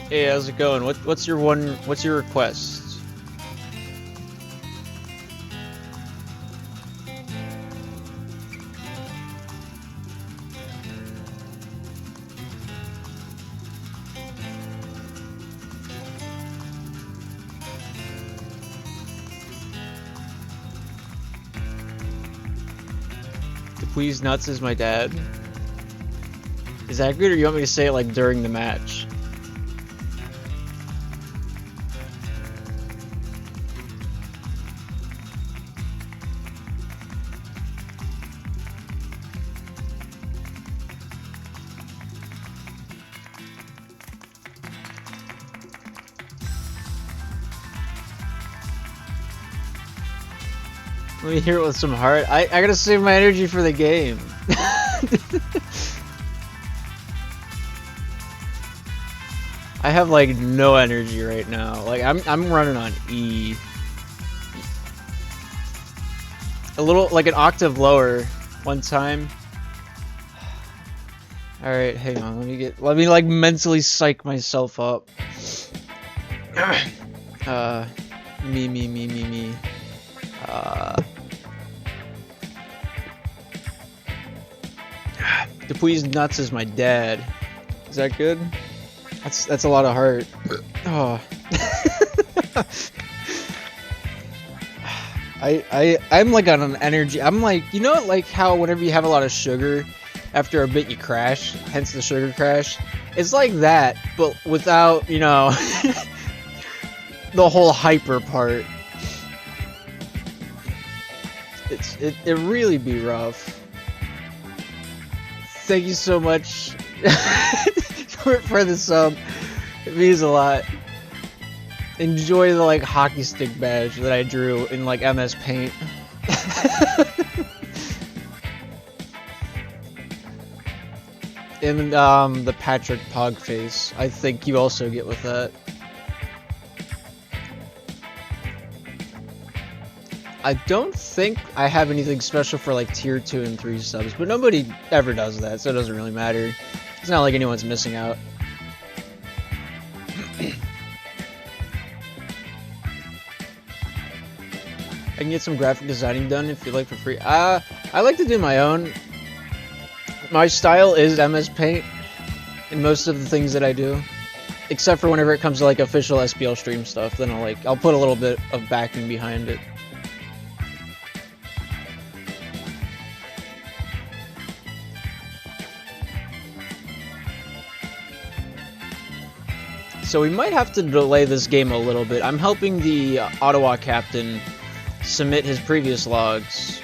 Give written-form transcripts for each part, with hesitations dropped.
Hey, how's it going? What's your request? To please nuts is my dad. Is that good, or you want me to say it like during the match? Let me hear it with some heart. I gotta save my energy for the game. I have like no energy right now. Like I'm running on E. A little like an octave lower one time. All right, hang on. Let me like mentally psych myself up. Me. Dupuis nuts is my dad. Is that good? That's a lot of heart. Oh. I'm like on an energy. I'm like, you know, like how whenever you have a lot of sugar, after a bit you crash, hence the sugar crash. It's like that, but without, you know, the whole hyper part. It really be rough. Thank you so much for the sub. It means a lot. Enjoy the like hockey stick badge that I drew in like MS Paint. And the Patrick Pog face. I think you also get with that. I don't think I have anything special for like tier 2 and 3 subs, but nobody ever does that, so it doesn't really matter. It's not like anyone's missing out. I can get some graphic designing done if you like for free. I like to do my own. My style is MS Paint in most of the things that I do, except for whenever it comes to like official SPL stream stuff. Then I'll put a little bit of backing behind it. So we might have to delay this game a little bit. I'm helping the Ottawa captain submit his previous logs.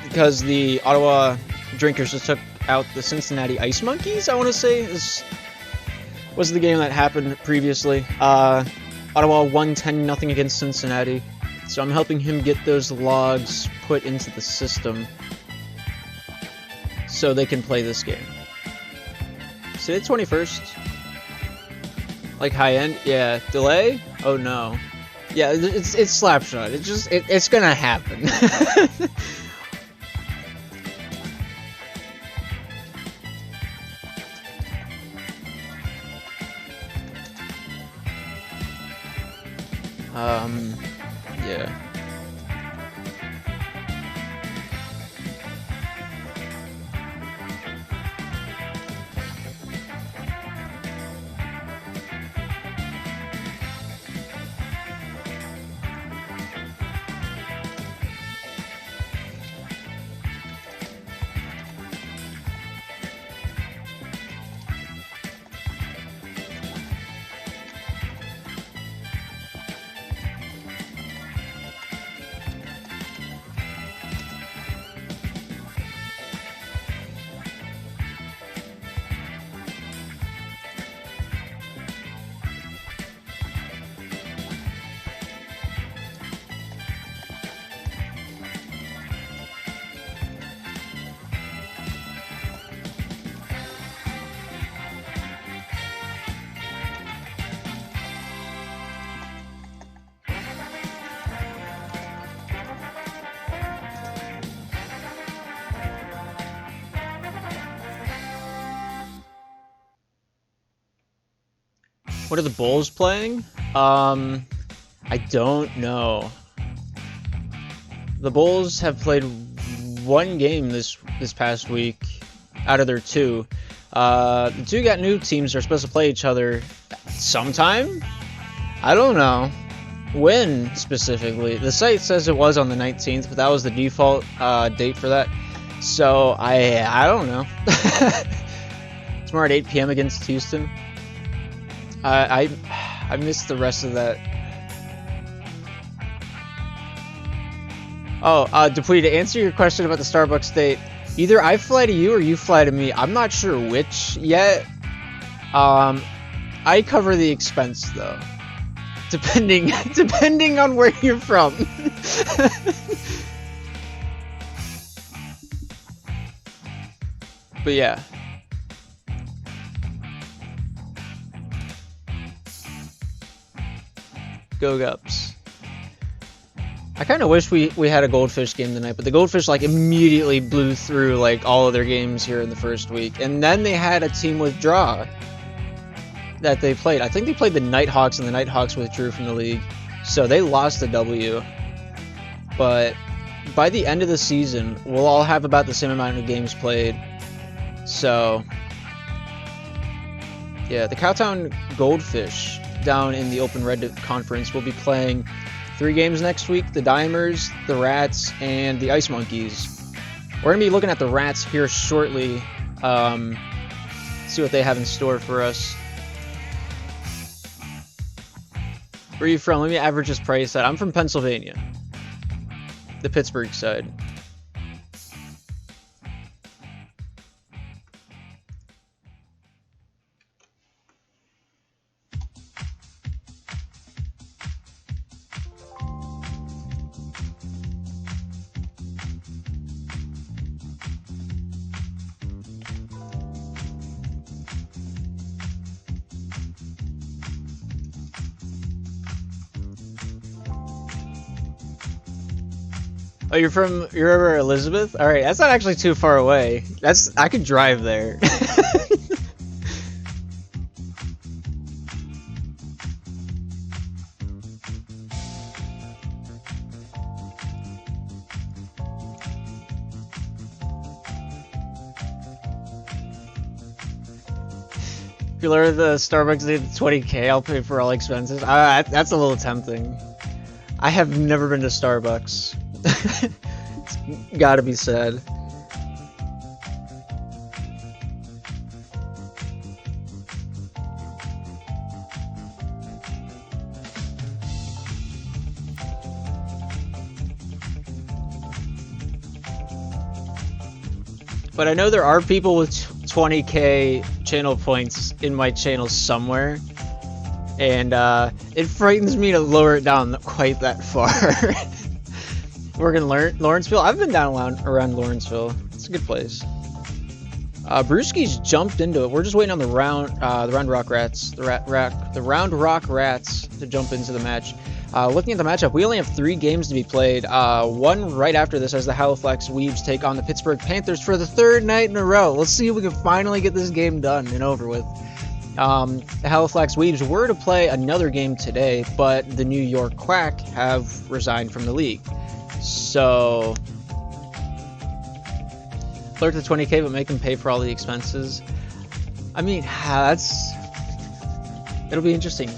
Because the Ottawa Drinkers just took out the Cincinnati Ice Monkeys, I want to say, was the game that happened previously. Ottawa won 10-0 against Cincinnati. So I'm helping him get those logs put into the system so they can play this game. Say the 21st. Like high end? Yeah. Delay? Oh no. Yeah, it's Slapshot. It's gonna happen. Yeah. What are the Bulls playing? I don't know. The Bulls have played one game this past week out of their two. The two got new teams are supposed to play each other sometime. I don't know when specifically. The site says it was on the 19th, but that was the default date for that. So I don't know. Tomorrow at 8 p.m. against Houston. I missed the rest of that. Oh, Dupuy, to answer your question about the Starbucks date, either I fly to you or you fly to me. I'm not sure which yet. I cover the expense though, depending on where you're from. But yeah. Go Gups. I kind of wish we had a Goldfish game tonight, but the Goldfish like immediately blew through like all of their games here in the first week, and then they had a team withdraw that they played. I think they played the Nighthawks, and the Nighthawks withdrew from the league, so they lost the W. But by the end of the season, we'll all have about the same amount of games played. So yeah, the Cowtown Goldfish down in the Open Red Conference will be playing 3 games next week: the Dimers, the Rats, and the Ice Monkeys. We're going to be looking at the Rats here shortly, see what they have in store for us. Where are you from? Let me average this price at. I'm from Pennsylvania, the Pittsburgh side. Oh, you're over Elizabeth? All right, that's not actually too far away. I could drive there. If you lower the Starbucks date to 20K, I'll pay for all expenses. That's a little tempting. I have never been to Starbucks. It's gotta be said. But I know there are people with 20K channel points in my channel somewhere, and it frightens me to lower it down quite that far. We're gonna Lawrenceville. I've been down around Lawrenceville. It's a good place. Brewski's jumped into it. We're just waiting on the Round Rock Rats, the Round Rock Rats to jump into the match. Looking at the matchup, we only have 3 games to be played. One right after this as the Halifax Weebs take on the Pittsburgh Panthers for the 3rd night in a row. Let's see if we can finally get this game done and over with. The Halifax Weebs were to play another game today, but the New York Quack have resigned from the league. So, clear to 20K, but make them pay for all the expenses. I mean, it'll be interesting.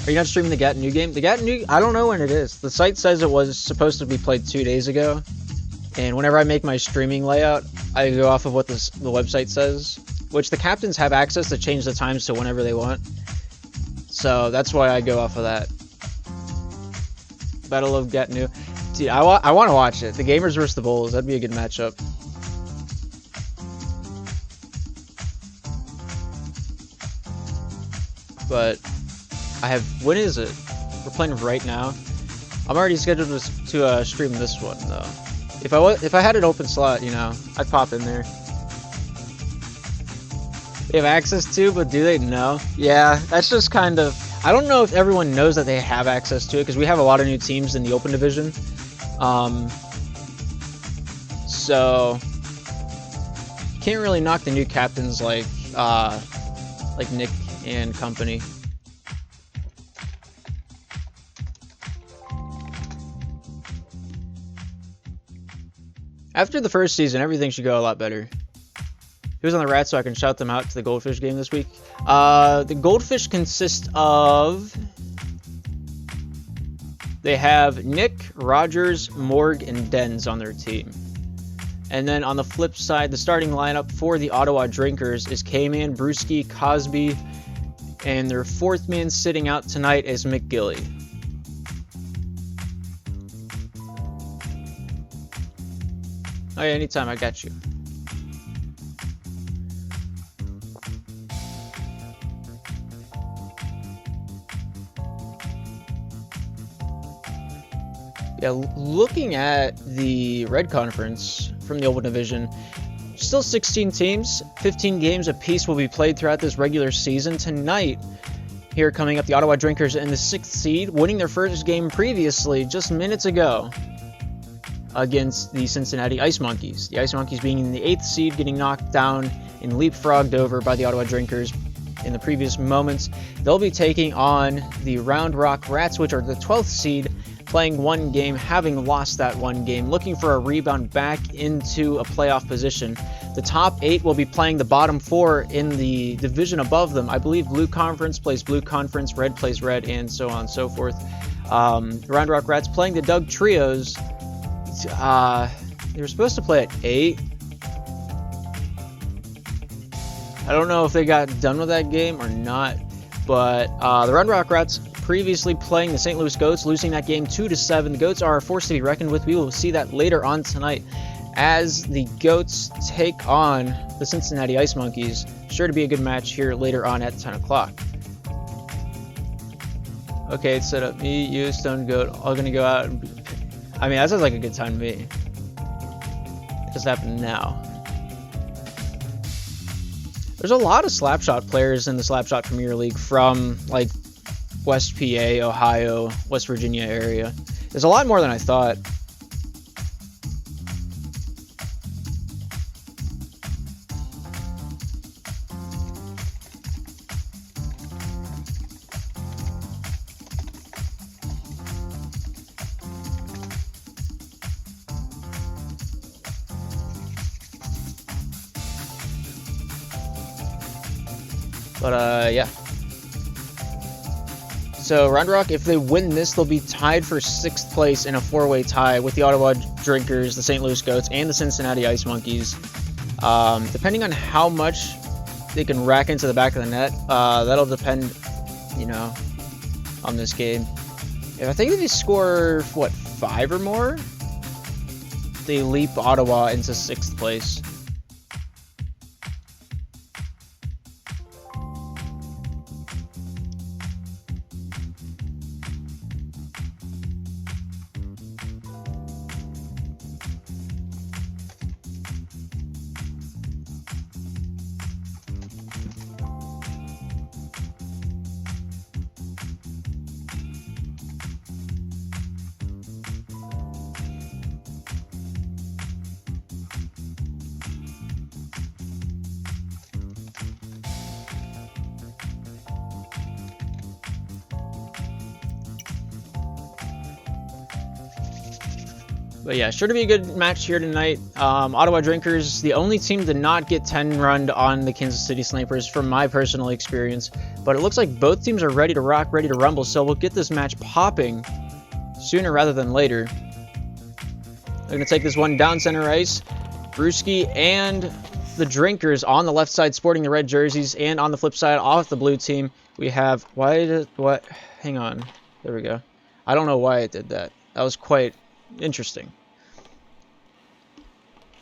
Are you not streaming the Gat New game? The Gat New, I don't know when it is. The site says it was supposed to be played 2 days ago, and whenever I make my streaming layout, I go off of what the website says, which the captains have access to change the times to whenever they want. So that's why I go off of that. Battle of Gat New. Dude, I want to watch it. The Gamers versus the Bulls. That'd be a good matchup. But when is it? We're playing right now. I'm already scheduled to stream this one though. If I had an open slot, you know, I'd pop in there. They have access to, but do they? No. Yeah, that's just kind of. I don't know if everyone knows that they have access to it because we have a lot of new teams in the Open Division. So can't really knock the new captains like Nick and company. After the first season, everything should go a lot better. Who's on the Rats so I can shout them out to the Goldfish game this week? The Goldfish consist of... They have Nick, Rogers, Morg, and Dens on their team. And then on the flip side, the starting lineup for the Ottawa Drinkers is K-Man, Brewski, Cosby, and their fourth man sitting out tonight is McGilly. Oh yeah, anytime, I got you. Yeah, looking at the Red Conference from the Open Division, still 16 teams, 15 games apiece will be played throughout this regular season. Tonight, here coming up, the Ottawa Drinkers in the 6th seed, winning their first game previously, just minutes ago, against the Cincinnati Ice Monkeys. The Ice Monkeys being in the 8th seed, getting knocked down and leapfrogged over by the Ottawa Drinkers in the previous moments. They'll be taking on the Round Rock Rats, which are the 12th seed, playing one game, having lost that one game, looking for a rebound back into a playoff position. The top 8 will be playing the bottom 4 in the division above them. I believe Blue Conference plays Blue Conference, Red plays Red, and so on and so forth. The Round Rock Rats playing the Doug Trios. They were supposed to play at 8. I don't know if they got done with that game or not, but the Round Rock Rats previously playing the St. Louis Goats, losing that game 2-7. The Goats are a force to be reckoned with. We will see that later on tonight as the Goats take on the Cincinnati Ice Monkeys. Sure to be a good match here later on at 10 o'clock. Okay, it's set up. Me, you, Stone Goat, all gonna go out. I mean, that sounds like a good time to me. It just happened now. There's a lot of Slapshot players in the Slapshot Premier League from, like, West PA, Ohio, West Virginia area. There's a lot more than I thought. But, yeah. So, Round Rock, if they win this, they'll be tied for 6th place in a 4-way tie with the Ottawa Drinkers, the St. Louis Goats, and the Cincinnati Ice Monkeys. Depending on how much they can rack into the back of the net, that'll depend, you know, on this game. I think if they score, what, 5 or more, they leap Ottawa into 6th place. But yeah, sure to be a good match here tonight. Ottawa Drinkers, the only team to not get 10-runned on the Kansas City Snipers from my personal experience. But it looks like both teams are ready to rock, ready to rumble, so we'll get this match popping sooner rather than later. They're going to take this one down center ice. Brewski and the Drinkers on the left side sporting the red jerseys, and on the flip side off the blue team we have... Hang on. There we go. I don't know why it did that. That was quite interesting.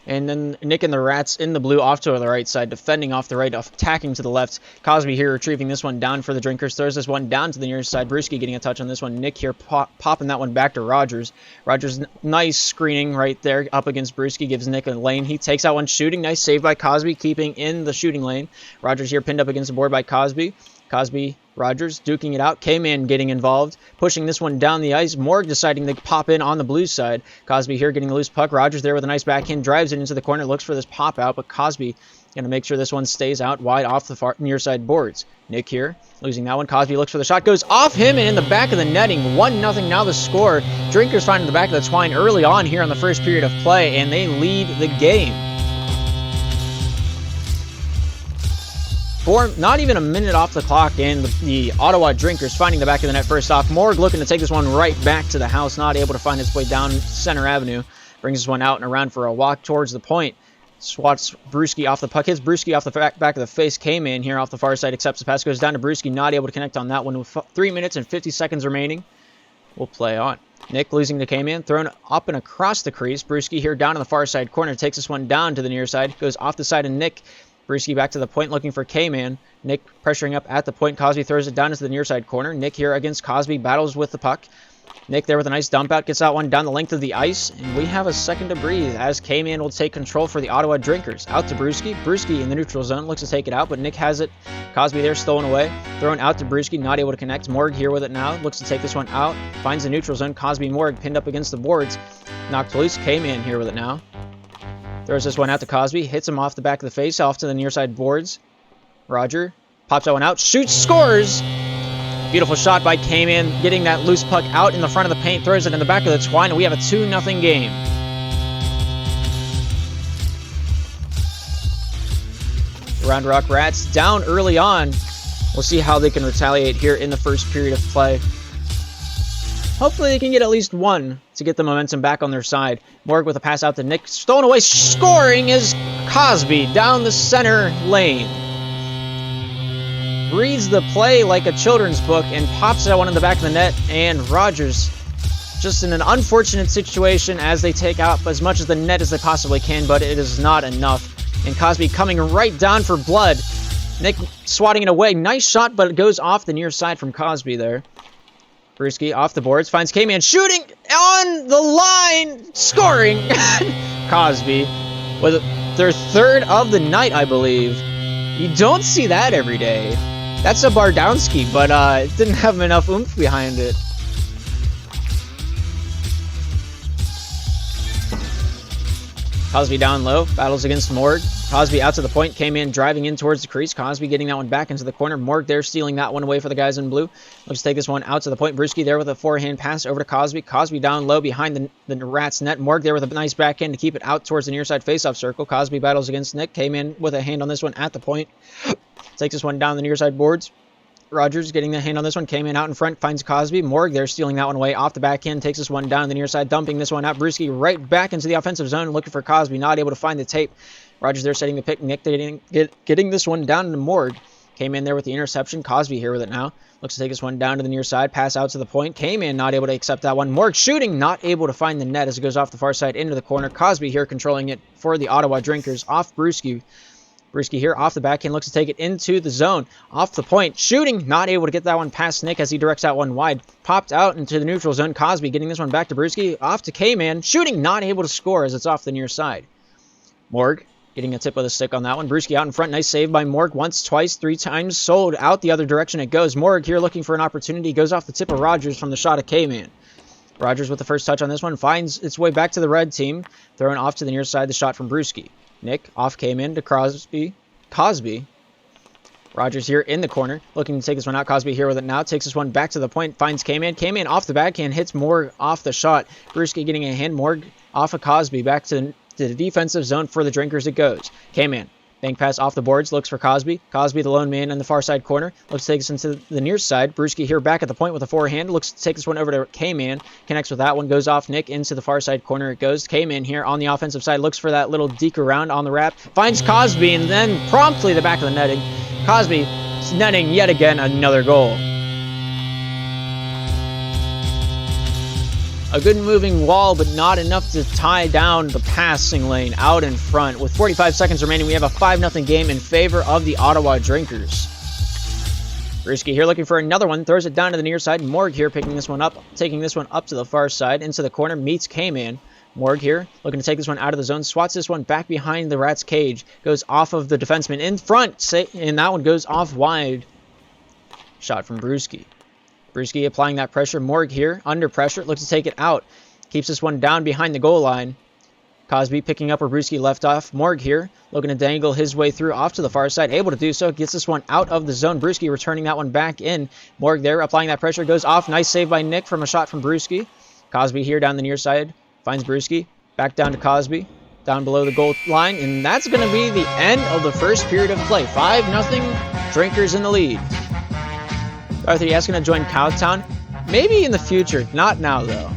And then Nick and the Rats in the blue off to the right side, defending off the right, attacking to the left. Cosby here retrieving this one down for the Drinkers. Throws this one down to the near side. Brewski getting a touch on this one. Nick here popping that one back to Rogers. Rogers, nice screening right there up against Brewski. Gives Nick a lane. He takes out one shooting. Nice save by Cosby, keeping in the shooting lane. Rogers here pinned up against the board by Cosby. Cosby Rogers duking it out. K-Man getting involved. Pushing this one down the ice. Morg deciding to pop in on the blue side. Cosby here getting a loose puck. Rogers there with a nice backhand. Drives it into the corner. Looks for this pop out, but Cosby going to make sure this one stays out wide off the far near side boards. Nick here losing that one. Cosby looks for the shot. Goes off him and in the back of the netting. 1-0 now the score. Drinkers finding the back of the twine early on here in the first period of play, and they lead the game. Not even a minute off the clock, and the Ottawa Drinkers finding the back of the net first off. Morg looking to take this one right back to the house, not able to find its way down Center Avenue. Brings this one out and around for a walk towards the point. Swats Brewski off the puck, hits Brewski off the back of the face. K-Man here off the far side, accepts the pass, goes down to Brewski, not able to connect on that one with 3 minutes and 50 seconds remaining. We'll play on. Nick losing to K-Man, thrown up and across the crease. Brewski here down in the far side corner, takes this one down to the near side, goes off the side of Nick. Brewski back to the point looking for K-Man. Nick pressuring up at the point. Cosby throws it down into the near side corner. Nick here against Cosby, battles with the puck. Nick there with a nice dump out, gets that one down the length of the ice, and we have a second to breathe as K-Man will take control for the Ottawa Drinkers. Out to Brewski. Brewski in the neutral zone, looks to take it out, but Nick has it. Cosby there stolen away. Thrown out to Brewski, not able to connect. Morg here with it now, looks to take this one out. Finds the neutral zone. Cosby Morg pinned up against the boards. Knocked loose. K-Man here with it now. Throws this one out to Cosby, hits him off the back of the face, off to the near side boards. Roger pops that one out, shoots, scores! Beautiful shot by K-Man, getting that loose puck out in the front of the paint, throws it in the back of the twine, and we have a 2-0 game. Round Rock Rats down early on. We'll see how they can retaliate here in the first period of play. Hopefully they can get at least one to get the momentum back on their side. Morg with a pass out to Nick. Stolen away. Scoring is Cosby down the center lane. Reads the play like a children's book and pops that one in the back of the net. And Rogers just in an unfortunate situation as they take out as much of the net as they possibly can, but it is not enough. And Cosby coming right down for blood. Nick swatting it away. Nice shot, but it goes off the near side from Cosby there. Brewski off the boards, finds K-Man shooting on the line, scoring. Cosby with their third of the night, I believe. You don't see that every day. That's a Bardowski, but it didn't have enough oomph behind it. Cosby down low, battles against Morg. Cosby out to the point, came in driving in towards the crease. Cosby getting that one back into the corner. Morg there stealing that one away for the guys in blue. Looks to take this one out to the point. Brewski there with a forehand pass over to Cosby. Cosby down low behind the Rats net. Morg there with a nice backhand to keep it out towards the near side faceoff circle. Cosby battles against Nick. Came in with a hand on this one at the point. Takes this one down the near side boards. Rogers getting the hand on this one, came in out in front, finds Cosby. Morg there stealing that one away off the backhand, takes this one down the near side, dumping this one out. Brewski right back into the offensive zone, looking for Cosby, not able to find the tape. Rogers there setting the pick. Nick getting this one down to Morg. Came in there with the interception. Cosby here with it now. Looks to take this one down to the near side, pass out to the point. Came in, not able to accept that one. Morg shooting, not able to find the net as it goes off the far side into the corner. Cosby here controlling it for the Ottawa Drinkers off Brewski. Brewski here off the backhand, looks to take it into the zone. Off the point, shooting, not able to get that one past Nick as he directs that one wide. Popped out into the neutral zone. Cosby getting this one back to Brewski. Off to K-Man, shooting, not able to score as it's off the near side. Morg getting a tip of the stick on that one. Brewski out in front, nice save by Morg. Once, twice, three times, sold out the other direction it goes. Morg here looking for an opportunity, goes off the tip of Rogers from the shot of K-Man. Rogers with the first touch on this one, finds its way back to the red team. Throwing off to the near side, the shot from Brewski. Nick off came in to Cosby. Rogers here in the corner, looking to take this one out. Cosby here with it now, takes this one back to the point, finds K-Man. K-Man off the backhand, hits Morg off the shot. Brewski getting a hand. Morg off of Cosby, back to the defensive zone for the Drinkers it goes. K-Man, bank pass off the boards, looks for Cosby. Cosby the lone man in the far side corner, looks to take this into the near side. Brewski here back at the point with a forehand, looks to take this one over to K-Man. Connects with that one, goes off Nick into the far side corner it goes. K-Man here on the offensive side, looks for that little deke around on the wrap. Finds Cosby and then promptly the back of the netting. Cosby netting yet again another goal. A good moving wall, but not enough to tie down the passing lane out in front. With 45 seconds remaining, we have a 5-0 game in favor of the Ottawa Drinkers. Brewski here looking for another one, throws it down to the near side. Morg here picking this one up, taking this one up to the far side, into the corner, meets K-Man. Morg here looking to take this one out of the zone, swats this one back behind the Rats' cage, goes off of the defenseman in front, and that one goes off wide. Shot from Brewski. Brewski applying that pressure. Morg here, under pressure, looks to take it out. Keeps this one down behind the goal line. Cosby picking up where Brewski left off. Morg here, looking to dangle his way through off to the far side. Able to do so. Gets this one out of the zone. Brewski returning that one back in. Morg there, applying that pressure. Goes off. Nice save by Nick from a shot from Brewski. Cosby here down the near side. Finds Brewski. Back down to Cosby. Down below the goal line. And that's going to be the end of the first period of play. 5-0. Drinkers in the lead. Arthur, you asking to join Cowtown? Maybe in the future. Not now, though.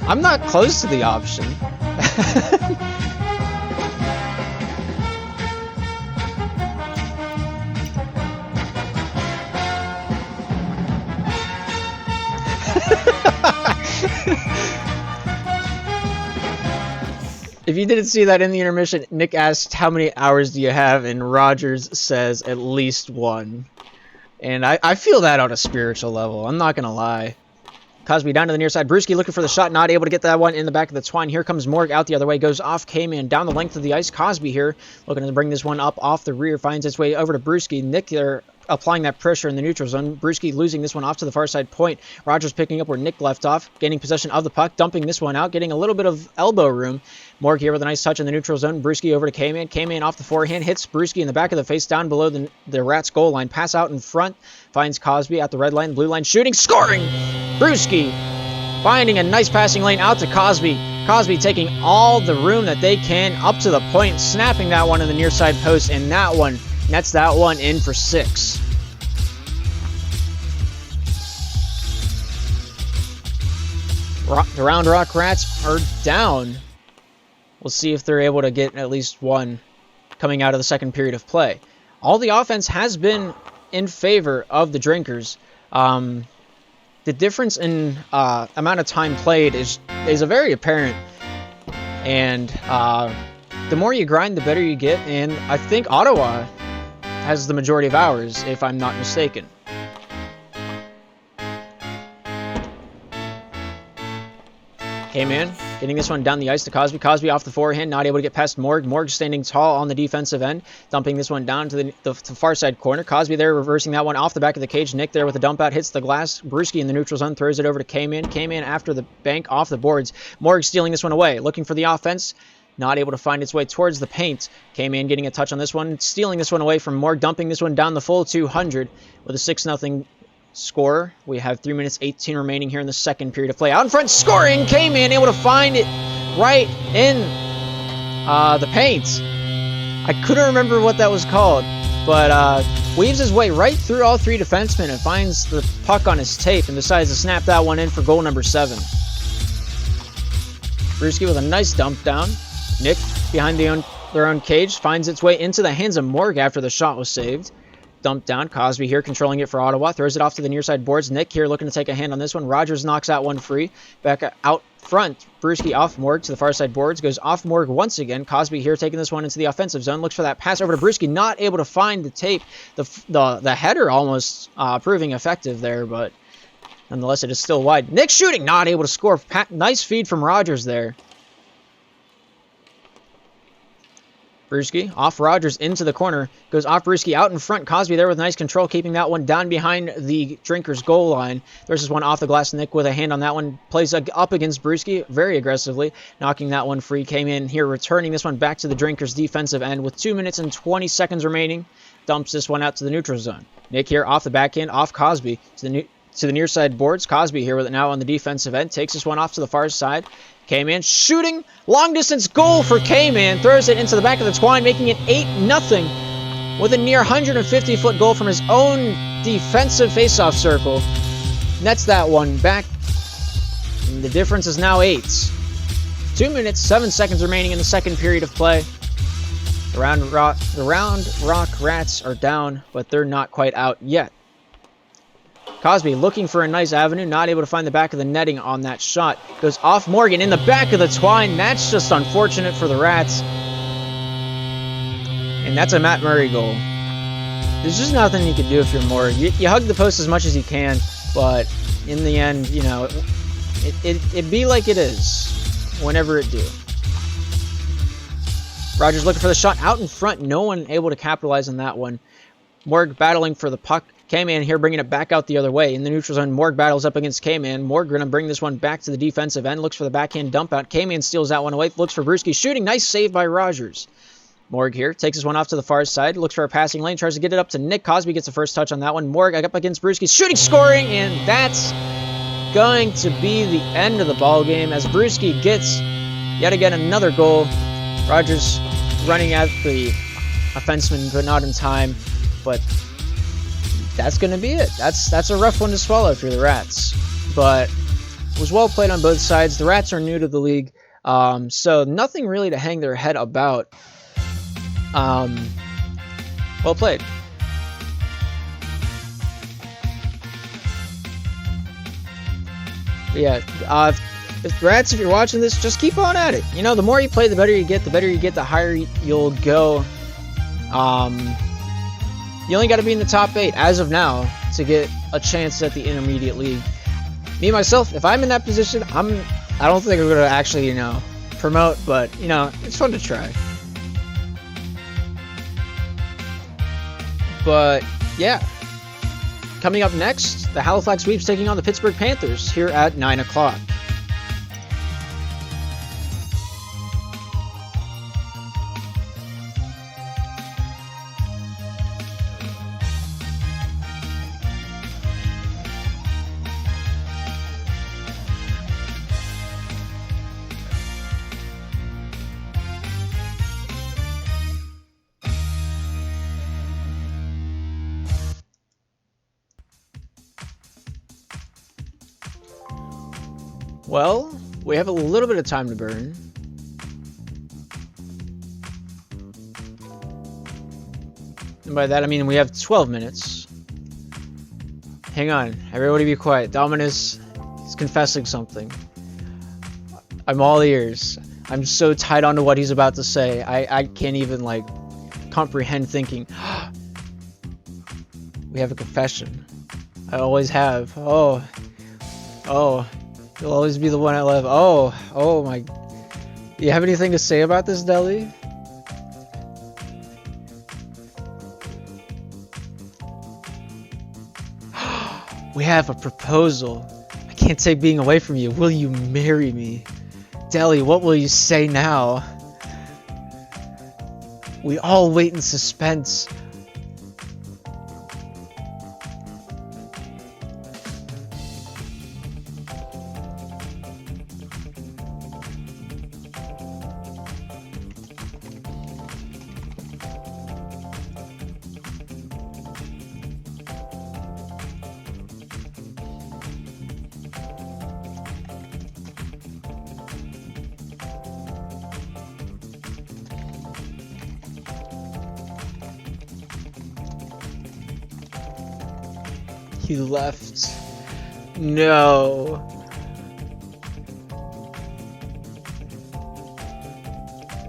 I'm not close to the option. If you didn't see that in the intermission, Nick asked how many hours do you have, and Rogers says at least 1. And I feel that on a spiritual level. I'm not going to lie. Cosby down to the near side. Brewski looking for the shot. Not able to get that one in the back of the twine. Here comes Morg out the other way. Goes off K-Man down the length of the ice. Cosby here looking to bring this one up off the rear. Finds its way over to Brewski. Nick there applying that pressure in the neutral zone. Brewski losing this one off to the far side point. Rogers picking up where Nick left off. Gaining possession of the puck. Dumping this one out. Getting a little bit of elbow room. Morg here with a nice touch in the neutral zone. Brewski over to K-Man. K-Man off the forehand. Hits Brewski in the back of the face down below the Rats goal line. Pass out in front. Finds Cosby at the red line. Blue line shooting. Scoring! Brewski finding a nice passing lane out to Cosby. Cosby taking all the room that they can up to the point. Snapping that one in the near side post. And that one nets that one in for 6. The Round Rock Rats are down. We'll see if they're able to get at least 1 coming out of the second period of play. All the offense has been in favor of the Drinkers. The difference in amount of time played is a very apparent. And the more you grind, the better you get. And I think Ottawa has the majority of hours, if I'm not mistaken. Came in, getting this one down the ice to Cosby. Cosby off the forehand, not able to get past Morg. Morg standing tall on the defensive end, dumping this one down to the far side corner. Cosby there reversing that one off the back of the cage. Nick there with a dump out, hits the glass. Brewski in the neutral zone, throws it over to K-Man. K-Man after the bank off the boards. Morg stealing this one away, looking for the offense. Not able to find its way towards the paint. K-Man getting a touch on this one, stealing this one away from Morg, dumping this one down the full 200 with a 6-0 score. We have 3 minutes 18 remaining here in the second period of play. Out in front, scoring! K-Man able to find it right in the paint. I couldn't remember what that was called, but weaves his way right through all 3 defensemen and finds the puck on his tape and decides to snap that one in for goal number 7. Brewski with a nice dump down. Nick behind their own cage finds its way into the hands of Morg after the shot was saved. Dumped down. Cosby here controlling it for Ottawa. Throws it off to the near side boards. Nick here looking to take a hand on this one. Rogers knocks that one free. Back out front. Brewski off Morg to the far side boards. Goes off Morg once again. Cosby here taking this one into the offensive zone. Looks for that pass over to Brewski. Not able to find the tape. The header almost proving effective there, but nonetheless it is still wide. Nick shooting. Not able to score. Nice feed from Rogers there. Brewski off Rogers into the corner. Goes off Brewski out in front. Cosby there with nice control, keeping that one down behind the Drinkers goal line. There's this one off the glass. Nick with a hand on that one. Plays up against Brewski very aggressively, knocking that one free. Came in here, returning this one back to the Drinkers defensive end with 2 minutes and 20 seconds remaining. Dumps this one out to the neutral zone. Nick here off the backhand, off Cosby to the near side boards. Cosby here with it now on the defensive end. Takes this one off to the far side. K-Man shooting. Long distance goal for K-Man. Throws it into the back of the twine, making it 8-0 with a near 150-foot goal from his own defensive faceoff circle. Nets that one back. And the difference is now 8. 2 minutes, 7 seconds remaining in the second period of play. The Round Rock Rats are down, but they're not quite out yet. Cosby looking for a nice avenue, not able to find the back of the netting on that shot. Goes off Morgan in the back of the twine. That's just unfortunate for the Rats. And that's a Matt Murray goal. There's just nothing you can do if you're Morgan. You hug the post as much as you can, but in the end, you know, it be like it is whenever it do. Rogers looking for the shot out in front. No one able to capitalize on that one. Morg battling for the puck. K-Man here bringing it back out the other way. In the neutral zone, Morg battles up against K-Man. Morg going to bring this one back to the defensive end. Looks for the backhand dump out. K-Man steals that one away. Looks for Brewski shooting. Nice save by Rogers. Morg here takes this one off to the far side. Looks for a passing lane. Tries to get it up to Nick. Cosby gets the first touch on that one. Morg up against Brewski. Shooting, scoring, and that's going to be the end of the ball game as Brewski gets yet again another goal. Rogers running at the offenseman, but not in time. But that's going to be it. That's a rough one to swallow for the Rats. But it was well played on both sides. The Rats are new to the league, so nothing really to hang their head about. Well played. But yeah, if Rats, if you're watching this, just keep on at it. You know, the more you play, the better you get. The better you get, the higher you'll go. You only got to be in the top 8 as of now to get a chance at the intermediate league. Me myself, if I'm in that position, I don't think I'm gonna actually, you know, promote, but you know, it's fun to try. But yeah, coming up next, the Halifax Sweeps taking on the Pittsburgh Panthers here at 9 o'clock. Well, we have a little bit of time to burn. And by that I mean we have 12 minutes. Hang on, everybody be quiet. Dominus is confessing something. I'm all ears. I'm so tied onto what he's about to say. I can't even, like, comprehend thinking. We have a confession. I always have. Oh. You'll always be the one I love. Oh my. Do you have anything to say about this, Deli? We have a proposal. I can't take being away from you. Will you marry me? Deli, what will you say now? We all wait in suspense. He left. No.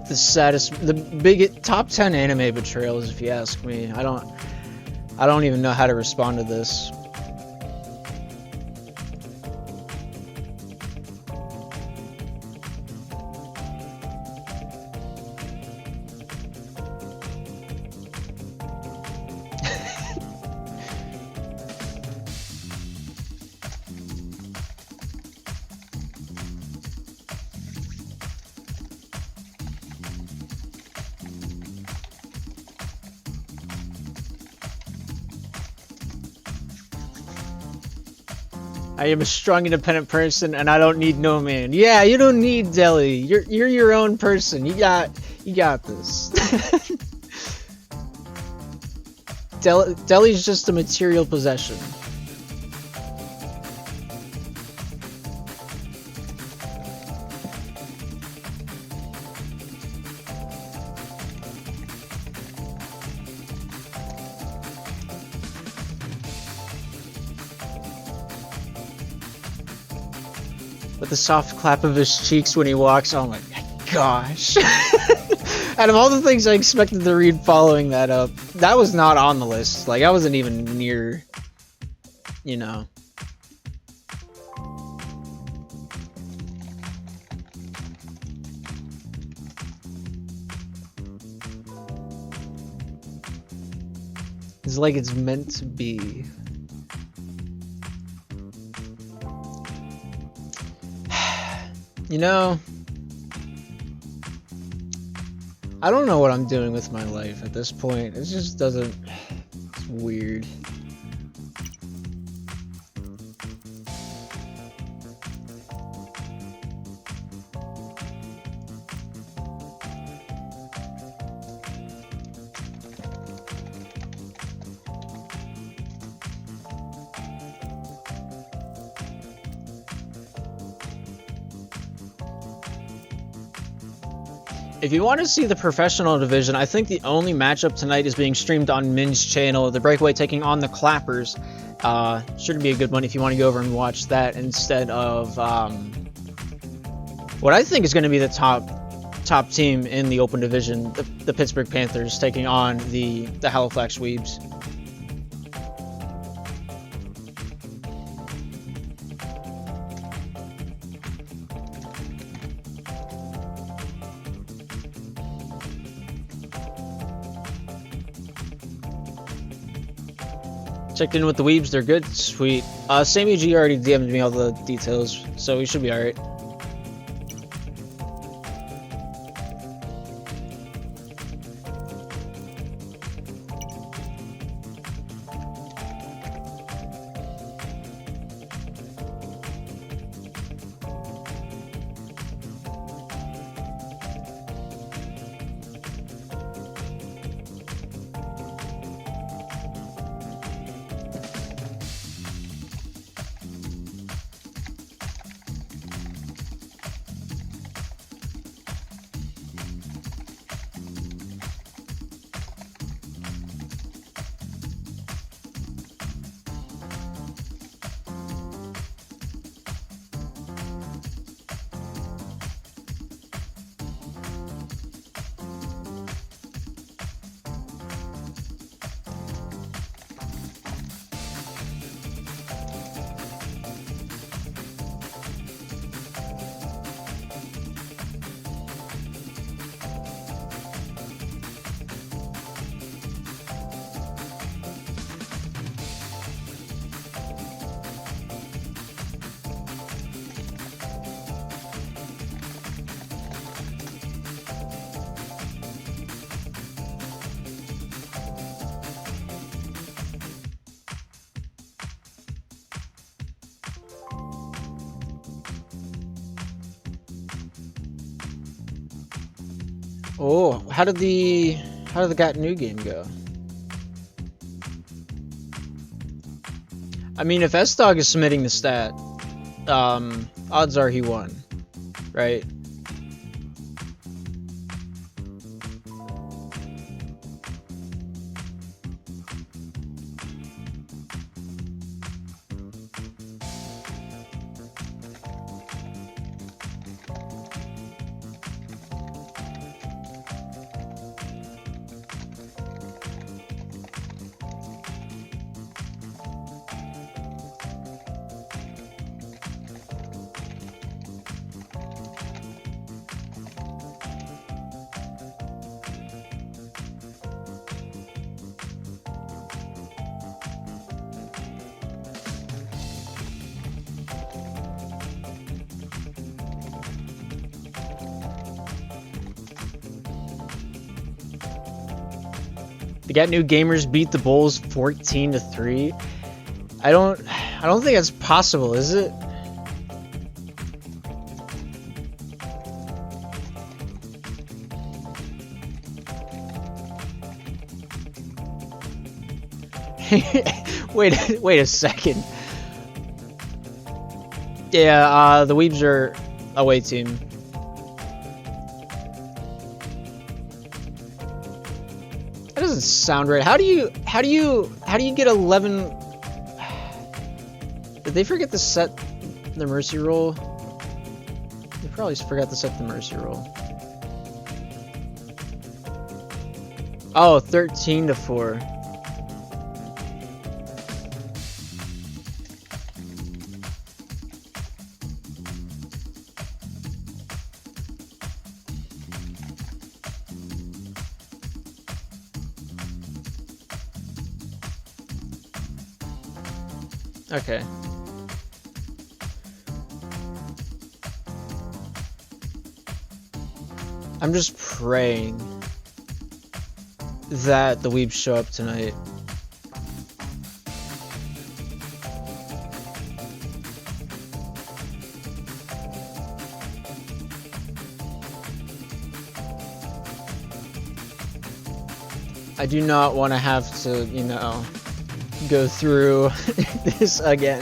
The saddest, the biggest, top 10 anime betrayals, if you ask me. I don't even know how to respond to this. I am a strong, independent person, and I don't need no man. Yeah, you don't need Deli. You're your own person. You got this. Deli's just a material possession. With the soft clap of his cheeks when he walks. Oh my gosh. Out of all the things I expected to read following that up, that was not on the list. Like, I wasn't even near, you know. It's like it's meant to be. You know, I don't know what I'm doing with my life at this point. It just doesn't... It's weird. If you want to see the professional division, I think the only matchup tonight is being streamed on Min's channel. The Breakaway taking on the Clappers. Should be a good one if you want to go over and watch that instead of what I think is going to be the top team in the open division, the Pittsburgh Panthers taking on the Halifax Weebs. Checked in with the Weebs, they're good, sweet. Sammy G already DM'd me all the details, so we should be alright. Oh, how did the Got New game go? I mean, if S-Dog is submitting the stat, odds are he won, right? The Got New Gamers beat the Bulls 14-3. I don't think that's possible, is it? wait a second. Yeah, the Weebs are away team. That doesn't sound right. How do you get 11? Did they forget to set the mercy roll? They probably forgot to set the mercy roll. Oh, 13-4. Okay. I'm just praying that the Weebs show up tonight. I do not want to have to, you know, go through this again.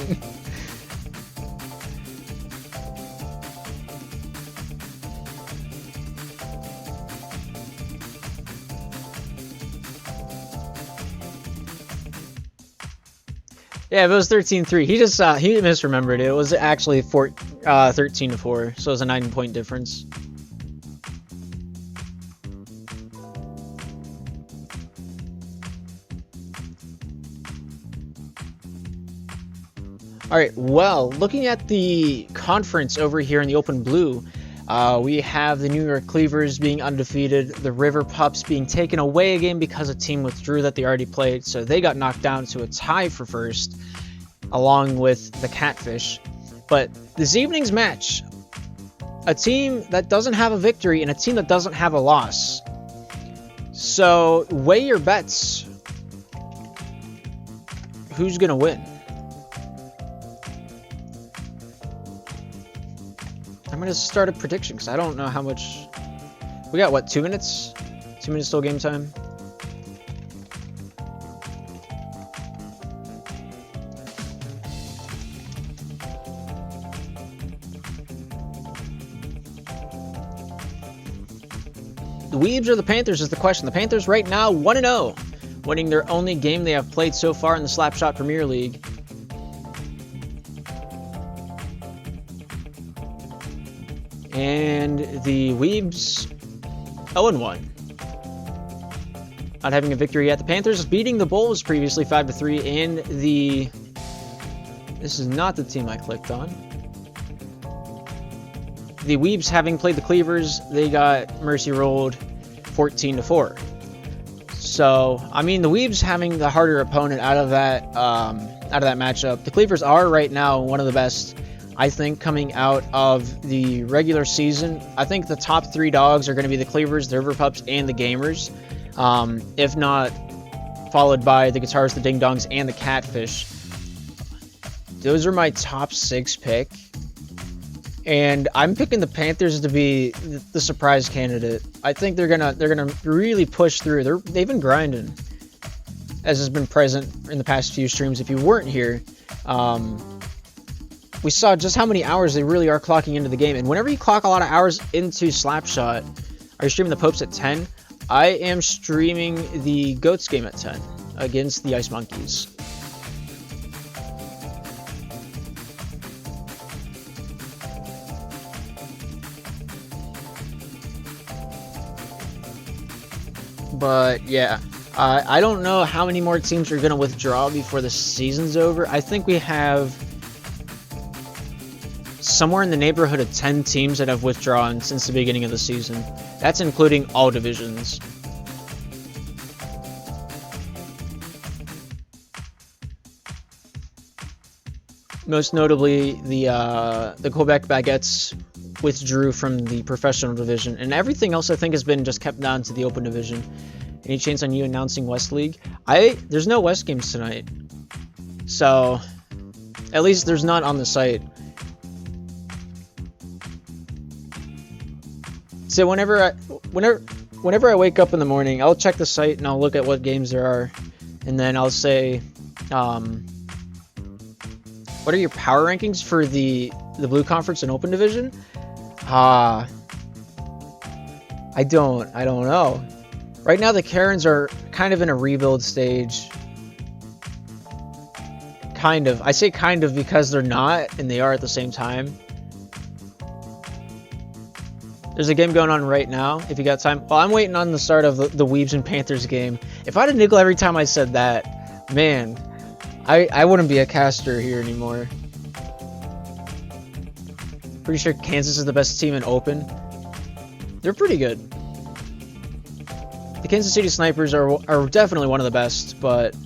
Yeah, if it was 13-3, he misremembered it. It was actually 13-4, so it was a 9-point difference. All right, well, looking at the conference over here in the Open Blue, we have the New York Cleavers being undefeated, the River Pups being taken away again because a team withdrew that they already played, so they got knocked down to a tie for first, along with the Catfish. But this evening's match, a team that doesn't have a victory and a team that doesn't have a loss. So weigh your bets. Who's going to win? I'm going to start a prediction because I don't know how much... We got, what, 2 minutes? 2 minutes till game time? The Weebs or the Panthers is the question. The Panthers right now 1-0, winning their only game they have played so far in the Slapshot Premier League. And the Weebs 0-1. Not having a victory yet. The Panthers beating the Bulls previously 5-3 in the... This is not the team I clicked on. The Weebs having played the Cleavers, they got mercy rolled 14-4. So, I mean, the Weebs having the harder opponent out of that matchup. The Cleavers are right now one of the best, I think, coming out of the regular season. I think the top 3 dogs are going to be the Cleavers, the River Pups, and the Gamers. If not, followed by the Guitars, the Ding Dongs, and the Catfish. Those are my top 6 pick. And I'm picking the Panthers to be the surprise candidate. I think they're gonna really push through. They've been grinding, as has been present in the past few streams. If you weren't here, we saw just how many hours they really are clocking into the game. And whenever you clock a lot of hours into Slapshot, are you streaming the Popes at 10? I am streaming the Goats game at 10 against the Ice Monkeys. But yeah, I don't know how many more teams are going to withdraw before the season's over. I think we have somewhere in the neighborhood of 10 teams that have withdrawn since the beginning of the season. That's including all divisions. Most notably, the Quebec Baguettes withdrew from the professional division, and everything else I think has been just kept down to the open division. Any chance on you announcing West League? There's no West games tonight, so at least there's none on the site. So whenever I wake up in the morning, I'll check the site and I'll look at what games there are, and then I'll say, what are your power rankings for the Blue Conference and Open Division? I don't know. Right now the Karens are kind of in a rebuild stage. Kind of. I say kind of because they're not, and they are at the same time. There's a game going on right now, if you got time. Well, I'm waiting on the start of the Weebs and Panthers game. If I had a nickel every time I said that, man, I wouldn't be a caster here anymore. Pretty sure Kansas is the best team in Open. They're pretty good. The Kansas City Snipers are definitely one of the best, but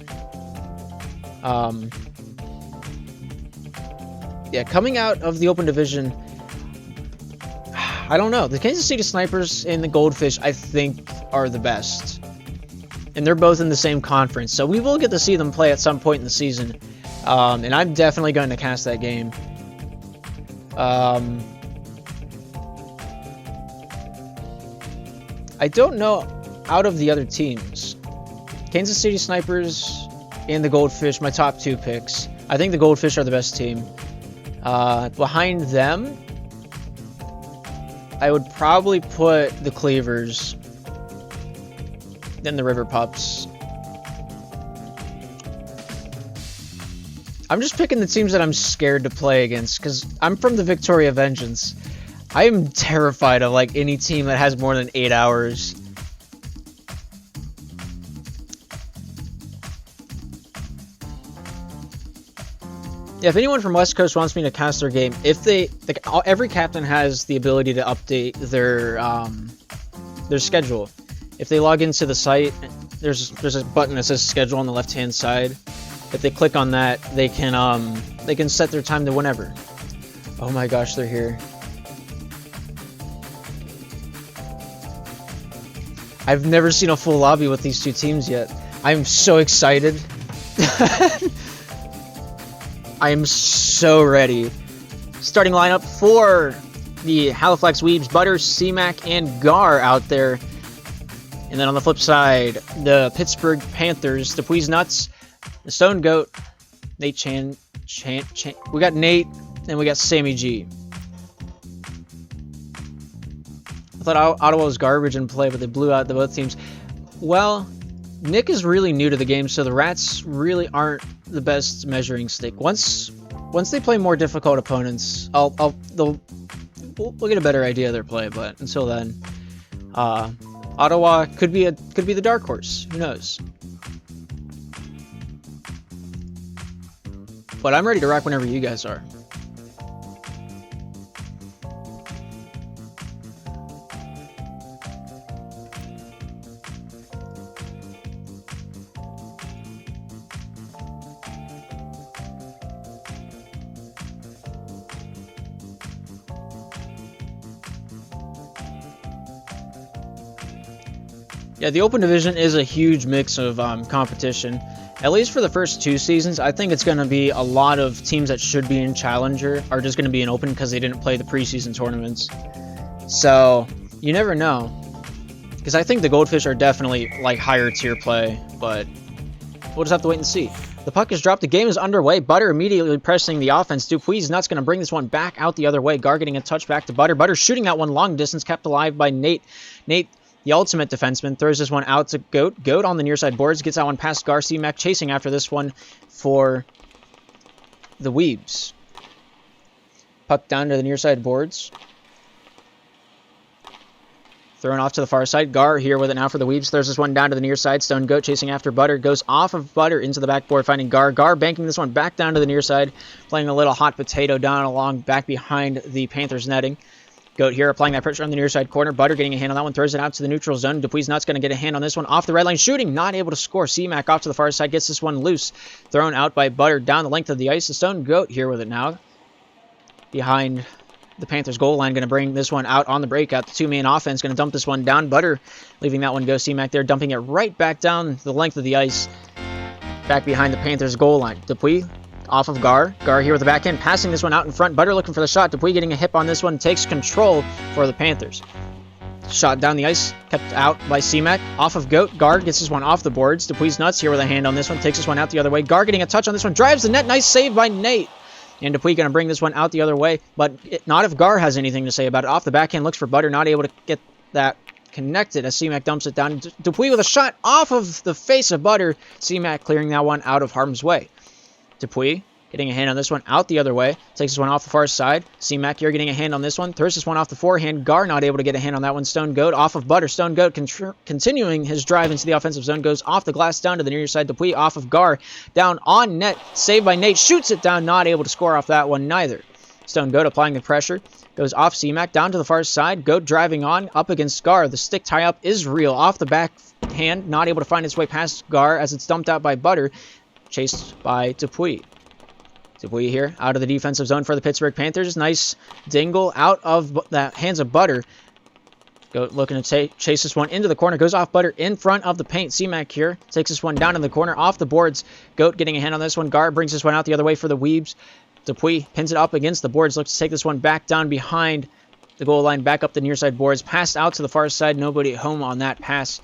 Yeah, coming out of the open division, I don't know. The Kansas City Snipers and the Goldfish, I think, are the best. And they're both in the same conference, so we will get to see them play at some point in the season. And I'm definitely going to cast that game. I don't know out of the other teams. Kansas City Snipers and the Goldfish, my top 2 picks. I think the Goldfish are the best team. Behind them, I would probably put the Cleavers, then the River Pups. I'm just picking the teams that I'm scared to play against, because I'm from the Victoria Vengeance. I am terrified of like any team that has more than 8 hours. Yeah, if anyone from West Coast wants me to cast their game, if every captain has the ability to update their schedule. If they log into the site, there's a button that says schedule on the left-hand side. If they click on that, they can set their time to whenever. Oh my gosh, they're here. I've never seen a full lobby with these 2 teams yet. I'm so excited. I am so ready. Starting lineup for the Halifax Weebs, Butter, C-Mac, and Gar out there. And then on the flip side, the Pittsburgh Panthers, the Please Nuts, the Stone Goat, Nate Chan. We got Nate, and we got Sammy G. I thought Ottawa was garbage in play, but they blew out the both teams. Well, Nick is really new to the game, so the Rats really aren't the best measuring stick. Once they play more difficult opponents, we'll get a better idea of their play. But until then, Ottawa could be the dark horse. Who knows? But I'm ready to rock whenever you guys are. Yeah, the Open Division is a huge mix of competition. At least for the first 2 seasons, I think it's going to be a lot of teams that should be in Challenger are just going to be in Open because they didn't play the preseason tournaments. So, you never know. Because I think the Goldfish are definitely like higher tier play, but we'll just have to wait and see. The puck is dropped. The game is underway. Butter immediately pressing the offense. Dupuis Nuts going to bring this one back out the other way. Gar getting a touch back to Butter. Butter shooting that one long distance, kept alive by Nate. Nate, the ultimate defenseman, throws this one out to Goat. Goat on the near side boards, gets that one past Gar. C-Mac chasing after this one for the Weebs. Puck down to the near side boards. Thrown off to the far side. Gar here with it now for the Weebs. Throws this one down to the near side. Stone Goat chasing after Butter. Goes off of Butter into the backboard, finding Gar. Gar banking this one back down to the near side. Playing a little hot potato down along back behind the Panthers netting. Goat here applying that pressure on the near side corner. Butter getting a hand on that one. Throws it out to the neutral zone. Dupuis Nuts going to get a hand on this one. Off the red line. Shooting. Not able to score. C-Mac off to the far side. Gets this one loose. Thrown out by Butter down the length of the ice. The Stone Goat here with it now. Behind the Panthers goal line. Going to bring this one out on the breakout. The 2-man offense going to dump this one down. Butter leaving that one go. C-Mac there. Dumping it right back down the length of the ice. Back behind the Panthers goal line. Dupuis off of Gar. Gar here with the backhand, passing this one out in front. Butter looking for the shot. Dupuis getting a hip on this one, takes control for the Panthers. Shot down the ice, kept out by C-Mac. Off of Goat. Gar gets this one off the boards. Dupuis Nuts here with a hand on this one, takes this one out the other way. Gar getting a touch on this one, drives the net. Nice save by Nate. And Dupuis going to bring this one out the other way, but not if Gar has anything to say about it. Off the backhand, looks for Butter, not able to get that connected as C-Mac dumps it down. Dupuis with a shot off of the face of Butter. C-Mac clearing that one out of harm's way. Dupuis getting a hand on this one out the other way. Takes this one off the far side. C-Mac here getting a hand on this one. Throws this one off the forehand. Gar not able to get a hand on that one. Stone Goat off of Butter. Stone Goat continuing his drive into the offensive zone. Goes off the glass down to the near side. Dupuis off of Gar. Down on net. Saved by Nate. Shoots it down. Not able to score off that one neither. Stone Goat applying the pressure. Goes off C-Mac. Down to the far side. Goat driving on. Up against Gar. The stick tie-up is real. Off the backhand. Not able to find its way past Gar as it's dumped out by Butter. Chased by Dupuis. Dupuy here, out of the defensive zone for the Pittsburgh Panthers. Nice dingle out of the hands of Butter. Goat looking to chase this one into the corner. Goes off Butter in front of the paint. C-Mac here takes this one down in the corner off the boards. Goat getting a hand on this one. Gar brings this one out the other way for the Weebs. Dupuy pins it up against the boards. Looks to take this one back down behind the goal line. Back up the near side boards. Passed out to the far side. Nobody home on that pass.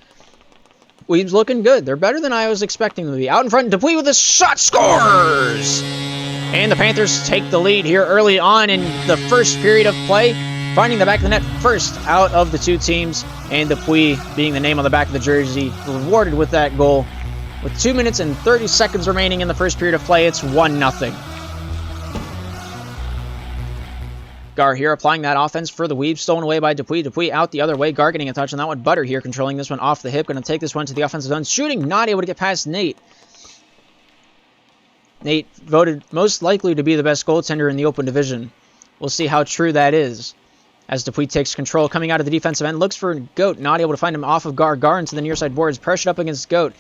Weebs looking good. They're better than I was expecting them to be. Out in front, Dupuy with a shot. Scores! And the Panthers take the lead here early on in the first period of play. Finding the back of the net first out of the two teams, and Dupuy being the name on the back of the jersey, rewarded with that goal. With 2 minutes and 30 seconds remaining in the first period of play, it's 1-0. Gar here applying that offense for the Weebs, stolen away by Dupuy. Dupuy out the other way. Gar getting a touch on that one. Butter here controlling this one off the hip. Going to take this one to the offensive zone. Shooting, not able to get past Nate. Nate voted most likely to be the best goaltender in the open division. We'll see how true that is. As Dupuy takes control, coming out of the defensive end, looks for Goat, not able to find him off of Gar. Gar into the near side boards, pressured up against Goat.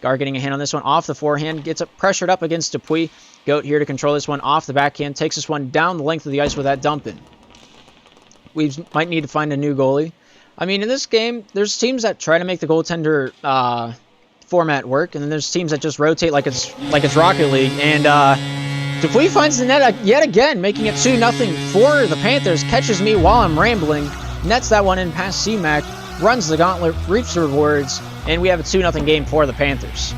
Gar getting a hand on this one off the forehand, gets it pressured up against Dupuy. Goat here to control this one off the backhand, takes this one down the length of the ice with that dump in. We might need to find a new goalie. I mean, in this game, there's teams that try to make the goaltender format work, and then there's teams that just rotate like it's Rocket League, and Dupuy finds the net yet again, making it 2-0 for the Panthers. Catches me while I'm rambling. Nets that one in past C-Mac. Runs the gauntlet, reaps the rewards. And we have a 2-0 game for the Panthers.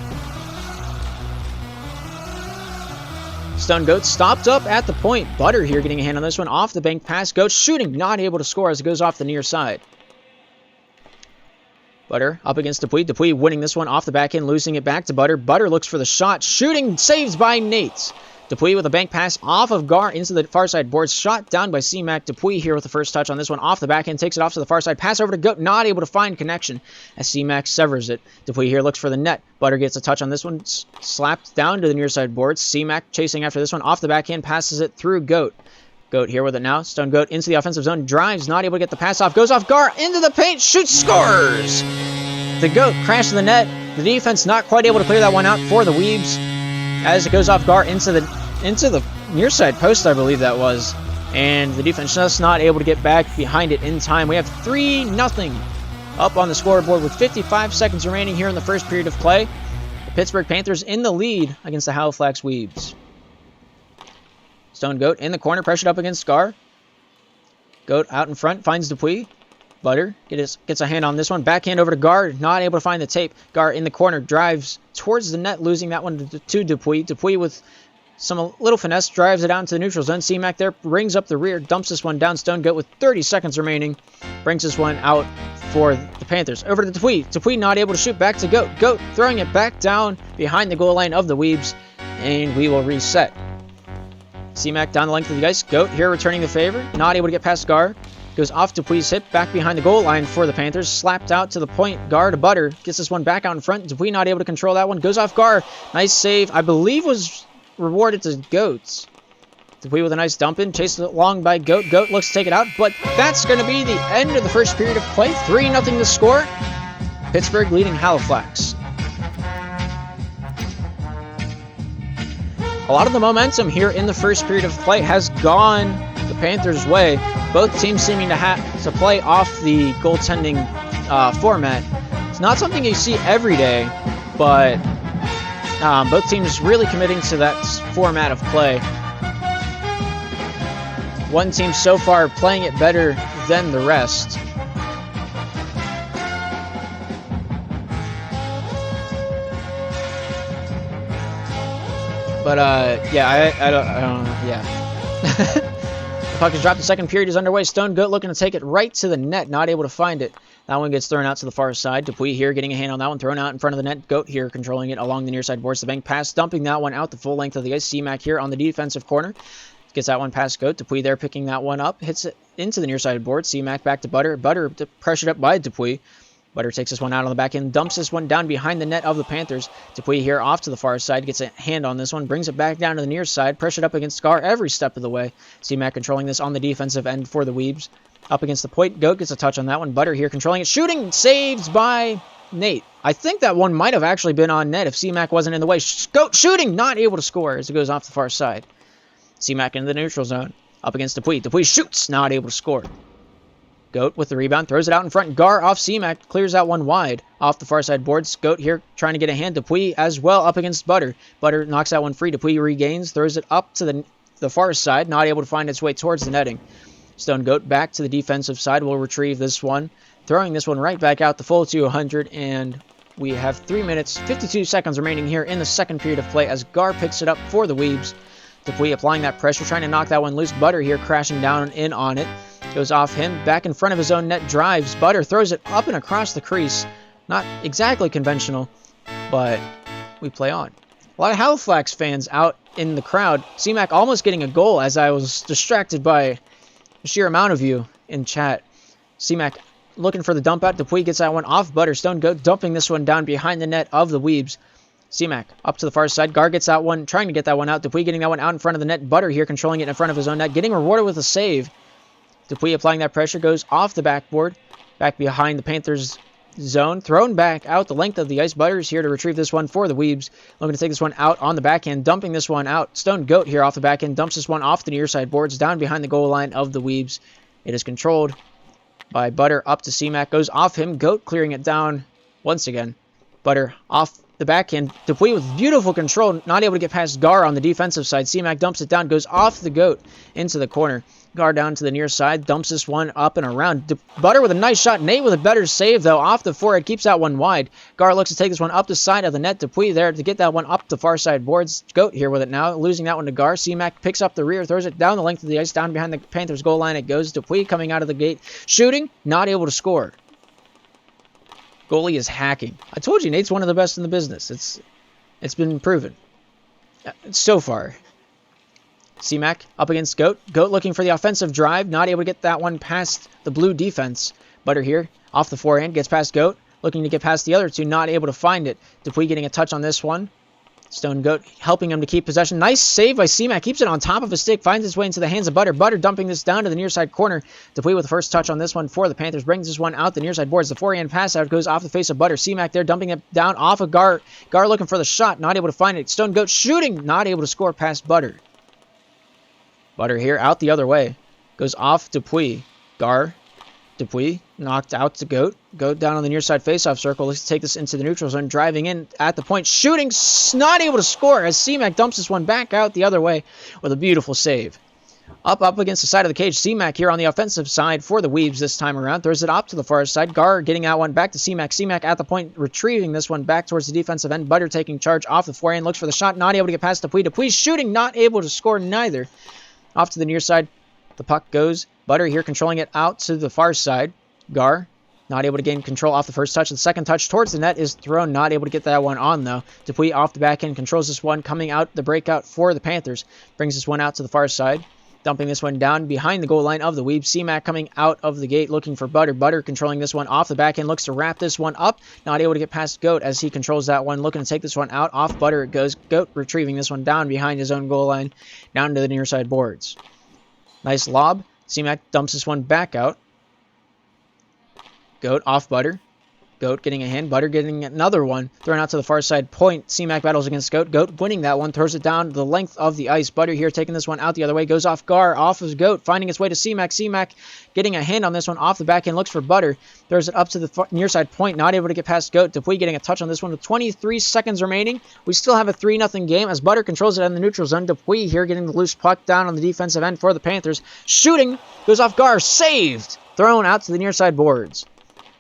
Stone Goat stopped up at the point. Butter here getting a hand on this one. Off the bank pass. Goat shooting. Not able to score as it goes off the near side. Butter up against Dupuy. Dupuy winning this one off the back end. Losing it back to Butter. Butter looks for the shot. Shooting. Saved by Nate. Dupuy with a bank pass off of Gar into the far side boards. Shot down by C-Mac. Dupuy here with the first touch on this one. Off the back end. Takes it off to the far side. Pass over to Goat. Not able to find connection as C-Mac severs it. Dupuy here looks for the net. Butter gets a touch on this one. Slapped down to the near side boards. C-Mac chasing after this one. Off the back end. Passes it through Goat. Goat here with it now. Stone Goat into the offensive zone. Drives. Not able to get the pass off. Goes off Gar. Into the paint. Shoots. Scores! The Goat crashed in the net. The defense not quite able to clear that one out for the Weebs as it goes off Gar into the near side post, I believe that was. And the defense just not able to get back behind it in time. We have 3-0 up on the scoreboard with 55 seconds remaining here in the first period of play. The Pittsburgh Panthers in the lead against the Halifax Weebs. Stone Goat in the corner, pressured up against Gar. Goat out in front, finds Dupuy. Butter gets a hand on this one. Backhand over to Gar, not able to find the tape. Gar in the corner, drives towards the net, losing that one to Dupuy. Dupuy with some little finesse, drives it out into the neutral zone. C-Mac there, brings up the rear, dumps this one down. Stone Goat with 30 seconds remaining, brings this one out for the Panthers. Over to Dupuy. Dupuy not able to shoot, back to Goat. Goat throwing it back down behind the goal line of the Weebs, and we will reset. C-Mac down the length of the ice. Goat here returning the favor, not able to get past Gar. Goes off Dupuy's hip, back behind the goal line for the Panthers. Slapped out to the point. Gar to Butter. Gets this one back out in front. Dupuy not able to control that one. Goes off Gar. Nice save. I believe was rewarded to Goats. Dupuy with a nice dump in. Chased along by Goat. Goat looks to take it out. But that's going to be the end of the first period of play. 3-0 to score. Pittsburgh leading Halifax. A lot of the momentum here in the first period of play has gone the Panthers' way. Both teams seeming to play off the goaltending format. It's not something you see every day, but both teams really committing to that format of play. One team so far playing it better than the rest. But yeah, I don't know. Yeah. The puck is dropped. The second period is underway. Stone Goat looking to take it right to the net. Not able to find it. That one gets thrown out to the far side. Dupuy here getting a hand on that one. Thrown out in front of the net. Goat here controlling it along the near side boards. The bank pass. Dumping that one out the full length of the ice. C-Mac here on the defensive corner. Gets that one past Goat. Dupuy there picking that one up. Hits it into the near side board. C-Mac back to Butter. Butter pressured up by Dupuy. Butter takes this one out on the back end, dumps this one down behind the net of the Panthers. Dupuy here off to the far side, gets a hand on this one, brings it back down to the near side, pressured up against Scar every step of the way. C-Mac controlling this on the defensive end for the Weebs. Up against the point, Goat gets a touch on that one. Butter here controlling it, shooting, saved by Nate. I think that one might have actually been on net if C-Mac wasn't in the way. Goat shooting, not able to score as it goes off the far side. C-Mac into the neutral zone. Up against Dupuis. Dupuis shoots. Not able to score. Goat with the rebound. Throws it out in front. Gar off C-Mac. Clears out one wide. Off the far side boards. Goat here trying to get a hand. Dupuis as well up against Butter. Butter knocks that one free. Dupuis regains. Throws it up to the far side. Not able to find its way towards the netting. Stone Goat back to the defensive side. Will retrieve this one. Throwing this one right back out the full 200. And we have 3 minutes, 52 seconds remaining here in the second period of play as Gar picks it up for the Weebs. Dupuis applying that pressure, trying to knock that one loose. Butter here crashing down in on it. Goes off him, back in front of his own net, drives. Butter throws it up and across the crease. Not exactly conventional, but we play on. A lot of Halifax fans out in the crowd. C-Mac almost getting a goal as I was distracted by the sheer amount of you in chat. C-Mac looking for the dump out. Dupuis gets that one off Butter. Stone Goat dumping this one down behind the net of the Weebs. C-Mac up to the far side. Gar gets that one, trying to get that one out. Dupuis getting that one out in front of the net. Butter here controlling it in front of his own net. Getting rewarded with a save. Dupuis applying that pressure, goes off the backboard, back behind the Panthers zone, thrown back out the length of the ice. Butters here to retrieve this one for the Weebs. Looking to take this one out on the backhand, dumping this one out. Stone Goat here off the backhand, dumps this one off the near side boards, down behind the goal line of the Weebs. It is controlled by Butter up to C-Mac, goes off him. Goat clearing it down once again. Butter off the backhand. Dupuis with beautiful control, not able to get past Gar on the defensive side. C-Mac dumps it down, goes off the Goat into the corner. Gar down to the near side, dumps this one up and around. Butter with a nice shot. Nate with a better save, though, off the forehead. Keeps that one wide. Gar looks to take this one up the side of the net. Dupuis there to get that one up the far side boards. Goat here with it now, losing that one to Gar. C-Mac picks up the rear, throws it down the length of the ice, down behind the Panthers goal line. It goes. Dupuis coming out of the gate, shooting, not able to score. Goalie is hacking. I told you, Nate's one of the best in the business. It's been proven. So far. C-Mac up against Goat. Goat looking for the offensive drive. Not able to get that one past the blue defense. Butter here off the forehand. Gets past Goat. Looking to get past the other two. Not able to find it. Dupuis getting a touch on this one. Stone Goat helping him to keep possession. Nice save by C-Mac. Keeps it on top of his stick. Finds its way into the hands of Butter. Butter dumping this down to the near side corner. Dupuis with the first touch on this one for the Panthers. Brings this one out the near side boards. The forehand pass out goes off the face of Butter. C-Mac there dumping it down off of Gar. Gar looking for the shot. Not able to find it. Stone Goat shooting. Not able to score past Butter. Butter here out the other way. Goes off Dupuis. Gar. Dupuis knocked out to Goat. Goat down on the near side faceoff circle. Let's take this into the neutral zone. Driving in at the point. Shooting. Not able to score as C-Mac dumps this one back out the other way with a beautiful save. Up against the side of the cage. C-Mac here on the offensive side for the Weebs this time around. Throws it up to the far side. Gar getting that one back to C-Mac. C-Mac at the point retrieving this one back towards the defensive end. Butter taking charge off the forehand. Looks for the shot. Not able to get past Dupuis. Dupuis shooting. Not able to score neither. Off to the near side, the puck goes. Butter here controlling it out to the far side. Gar, not able to gain control off the first touch. The second touch towards the net is thrown. Not able to get that one on, though. Dupuis off the backhand controls this one, coming out the breakout for the Panthers. Brings this one out to the far side. Dumping this one down behind the goal line of the Weebs. C-Mac coming out of the gate looking for Butter. Butter controlling this one off the backhand. Looks to wrap this one up. Not able to get past Goat as he controls that one. Looking to take this one out. Off Butter it goes. Goat retrieving this one down behind his own goal line. Down to the near side boards. Nice lob. C-Mac dumps this one back out. Goat off Butter. Goat getting a hand. Butter getting another one. Thrown out to the far side point. C-Mac battles against Goat. Goat winning that one. Throws it down the length of the ice. Butter here taking this one out the other way. Goes off Gar. Off of Goat. Finding its way to C-Mac. C-Mac getting a hand on this one off the backhand. Looks for Butter. Throws it up to the near side point. Not able to get past Goat. Dupuis getting a touch on this one with 23 seconds remaining. We still have a 3-0 game as Butter controls it in the neutral zone. Dupuis here getting the loose puck down on the defensive end for the Panthers. Shooting. Goes off Gar. Saved. Thrown out to the near side boards.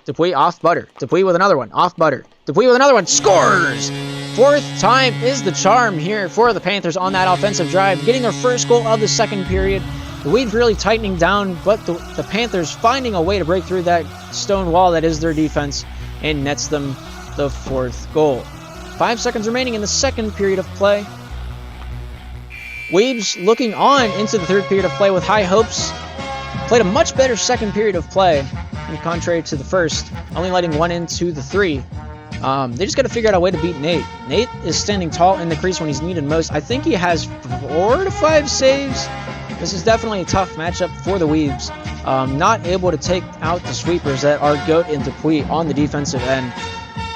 Dupuis off Butter. Dupuis with another one. Off Butter. Dupuis with another one. Scores! Fourth time is the charm here for the Panthers on that offensive drive. Getting their first goal of the second period. The Weeds really tightening down, but the Panthers finding a way to break through that stone wall that is their defense and nets them the fourth goal. 5 seconds remaining in the second period of play. Weebs looking on into the third period of play with high hopes. Played a much better second period of play. In contrary to the first, only letting one into the 3. They just got to figure out a way to beat Nate. Nate is standing tall in the crease when he's needed most. I think he has 4 to 5 saves. This is definitely a tough matchup for the Weebs. Not able to take out the sweepers that are Goat and Dupuis on the defensive end.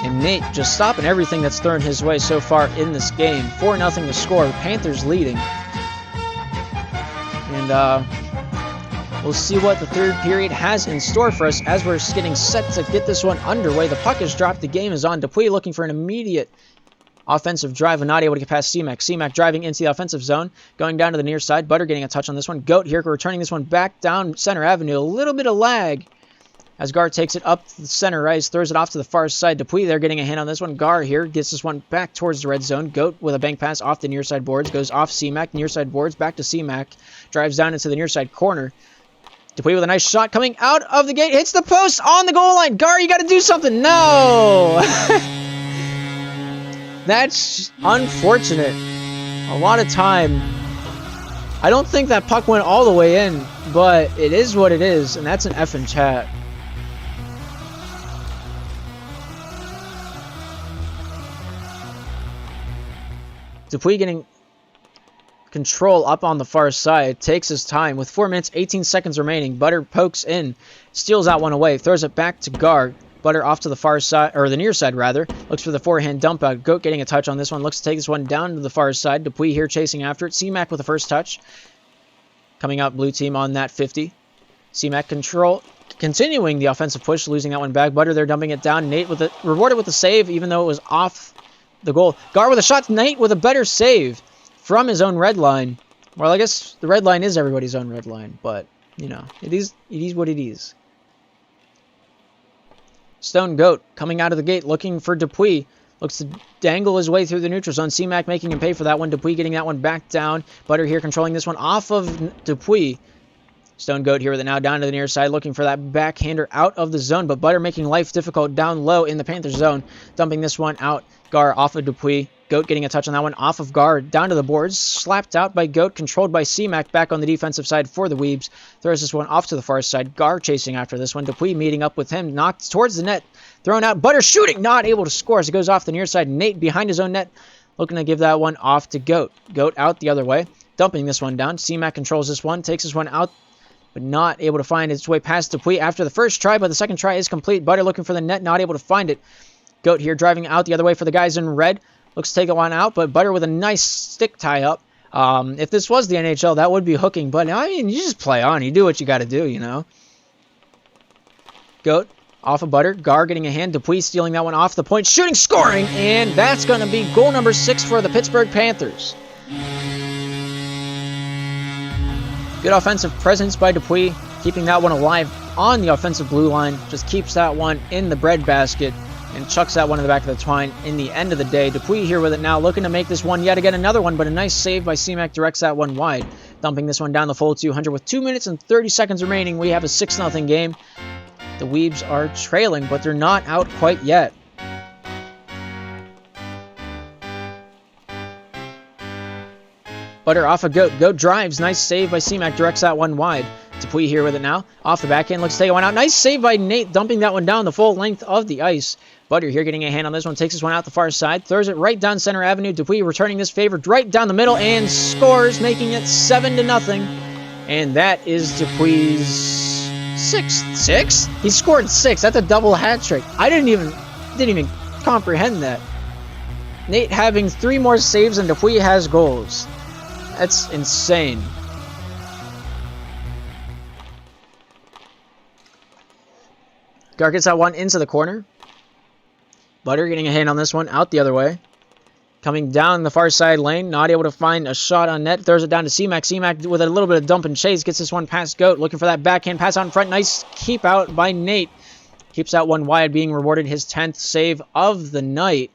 And Nate just stopping everything that's thrown his way so far in this game. 4-0 to score. Panthers leading. And we'll see what the third period has in store for us as we're getting set to get this one underway. The puck is dropped. The game is on. Dupuis looking for an immediate offensive drive and not able to get past C-Mac. C-Mac driving into the offensive zone, going down to the near side. Butter getting a touch on this one. Goat here returning this one back down Center Avenue. A little bit of lag as Gar takes it up the center ice, throws it off to the far side. Dupuis there getting a hand on this one. Gar here gets this one back towards the red zone. Goat with a bank pass off the near side boards, goes off C-Mac, near side boards, back to C-Mac, drives down into the near side corner. Dupuis with a nice shot coming out of the gate, hits the post on the goal line. Gar, you got to do something. No! That's unfortunate. A lot of time. I don't think that puck went all the way in, but it is what it is, and that's an F in chat. Dupuis getting control up on the far side, takes his time with 4 minutes, 18 seconds remaining. Butter pokes in, steals that one away, throws it back to Gar. Butter off to the far side, or the near side rather, looks for the forehand dump out. Goat getting a touch on this one, looks to take this one down to the far side. Dupuis here chasing after it. C-Mac with the first touch. Coming out blue team on that 50. C-Mac continuing the offensive push, losing that one back. Butter there dumping it down. Nate with it, rewarded with the save, even though it was off the goal. Gar with a shot. Nate with a better save from his own red line. Well, I guess the red line is everybody's own red line, but, you know, it is what it is. Stone Goat coming out of the gate, looking for Dupuis. Looks to dangle his way through the neutral zone. C-Mac making him pay for that one. Dupuis getting that one back down. Butter here controlling this one off of Dupuis. Stone Goat here with it now down to the near side, looking for that backhander out of the zone. But Butter making life difficult down low in the Panthers zone. Dumping this one out. Gar off of Dupuis. Goat getting a touch on that one off of Gar, down to the boards, slapped out by Goat, controlled by C-Mac back on the defensive side for the Weebs. Throws this one off to the far side. Gar chasing after this one. Dupuis meeting up with him, knocked towards the net, thrown out. Butter shooting, not able to score as it goes off the near side. Nate behind his own net, looking to give that one off to Goat. Goat out the other way, dumping this one down. C-Mac controls this one, takes this one out, but not able to find its way past Dupuis after the first try, but the second try is complete. Butter looking for the net, not able to find it. Goat here driving out the other way for the guys in red. Looks to take one out, but Butter with a nice stick tie-up. If this was the NHL, that would be hooking. But, I mean, you just play on. You do what you got to do, you know. Goat off of Butter. Gar getting a hand. Dupuis stealing that one off the point. Shooting, scoring, and that's going to be goal number 6 for the Pittsburgh Panthers. Good offensive presence by Dupuis, keeping that one alive on the offensive blue line. Just keeps that one in the breadbasket and chucks that one in the back of the twine in the end of the day. Dupuis here with it now, looking to make this one yet again another one, but a nice save by C-Mac directs that one wide. Dumping this one down the full 200 with 2 minutes and 30 seconds remaining. We have a 6-0 game. The Weebs are trailing, but they're not out quite yet. Butter off a Goat. Goat drives. Nice save by C-Mac. Directs that one wide. Dupuis here with it now. Off the backhand. Looks to take one out. Nice save by Nate. Dumping that one down the full length of the ice. Butter here getting a hand on this one. Takes this one out the far side. Throws it right down Center Avenue. Dupuis returning this favor right down the middle and scores, making it 7-0. And that is Dupuis' sixth. He scored 6. That's a double hat trick. I didn't even comprehend that. Nate having 3 more saves than Dupuis has goals. That's insane. Gar gets that one into the corner. Butter getting a hand on this one, out the other way. Coming down the far side lane, not able to find a shot on net. Throws it down to C-Mac. C-Mac with a little bit of dump and chase. Gets this one past Goat. Looking for that backhand pass out in front. Nice keep out by Nate. Keeps that one wide, being rewarded his 10th save of the night.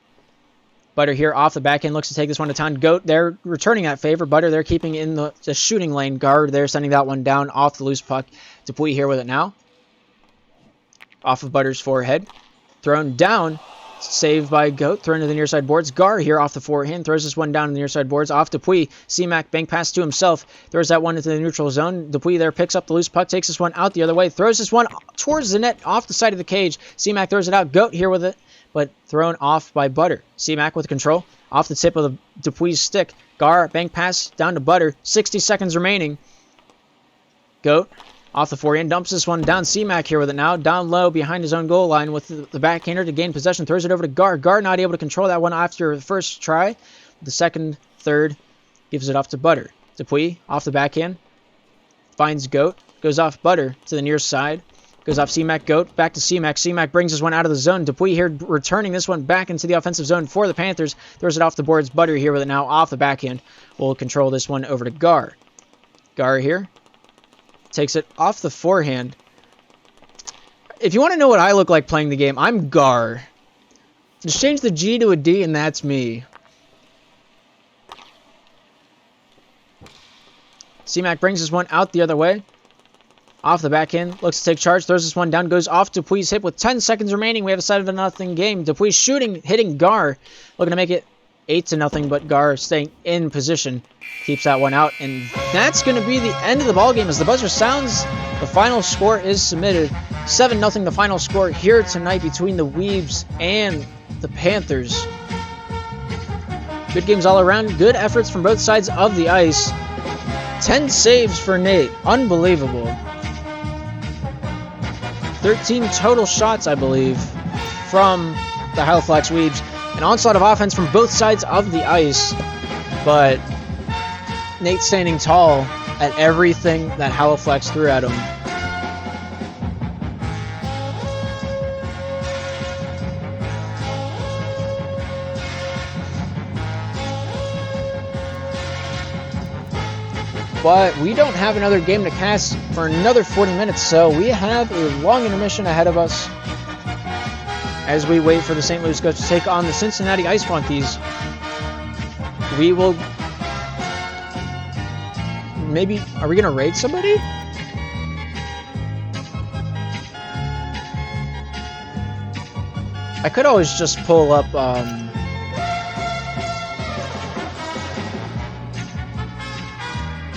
Butter here off the backhand. Looks to take this one to town. Goat there returning that favor. Butter there keeping in the shooting lane. Guard there sending that one down off the loose puck. Dupuis here with it now. Off of Butter's forehead. Thrown down. Saved by Goat. Thrown to the near side boards. Gar here off the forehand. Throws this one down to the near side boards. Off Dupuis. C-Mac bank pass to himself. Throws that one into the neutral zone. Dupuis there picks up the loose puck. Takes this one out the other way. Throws this one towards the net off the side of the cage. C-Mac throws it out. Goat here with it, but thrown off by Butter. C-Mac with control. Off the tip of the Dupuis' stick. Gar bank pass down to Butter. 60 seconds remaining. Goat off the forehand, dumps this one down. C-Mac here with it now. Down low behind his own goal line with the backhander to gain possession. Throws it over to Gar. Gar not able to control that one after the first try. The second, third, gives it off to Butter. Dupuis off the backhand. finds Goat, goes off Butter to the near side, goes off C-Mac, Goat, back to C-Mac. C-Mac brings this one out of the zone. Dupuis here returning this one back into the offensive zone for the Panthers. Throws it off the boards. Butter here with it now off the backhand. Will control this one over to Gar. Gar here takes it off the forehand. If you want to know what I look like playing the game, I'm Gar. Just change the G to a D and that's me. C-Mac brings this one out the other way. Off the backhand, looks to take charge, throws this one down, goes off Dupuis' hip with 10 seconds remaining. We have a 7-0 game. Dupuis shooting, hitting Gar, looking to make it 8-0, but Gar staying in position. Keeps that one out, and that's going to be the end of the ballgame. As the buzzer sounds, the final score is submitted. 7-0 the final score here tonight between the Weebs and the Panthers. Good games all around, good efforts from both sides of the ice. 10 saves for Nate. Unbelievable. 13 total shots, I believe, from the Halifax Weebs. An onslaught of offense from both sides of the ice. But Nate standing tall at everything that Halifax threw at him. But we don't have another game to cast for another 40 minutes, so we have a long intermission ahead of us as we wait for the St. Louis Goats to take on the Cincinnati Ice Monkeys. We will... Maybe... Are we going to raid somebody? I could always just pull up...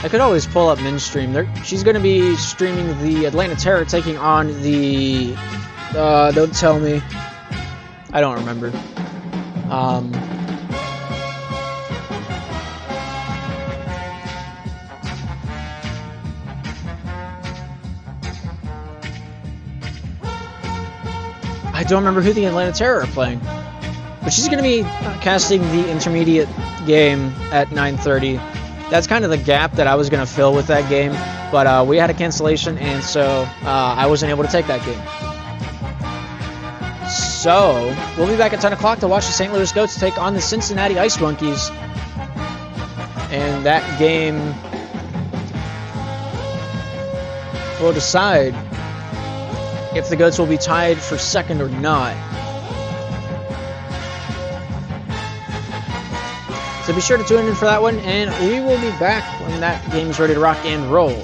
I could always pull up Minstream. She's going to be streaming the Atlanta Terror taking on the... don't tell me. I don't remember. I don't remember who the Atlanta Terror are playing. But she's going to be casting the intermediate game at 9:30. That's kind of the gap that I was going to fill with that game, but we had a cancellation, and so I wasn't able to take that game. So, we'll be back at 10 o'clock to watch the St. Louis Goats take on the Cincinnati Ice Monkeys. And that game will decide if the Goats will be tied for second or not. So be sure to tune in for that one, and we will be back when that game is ready to rock and roll.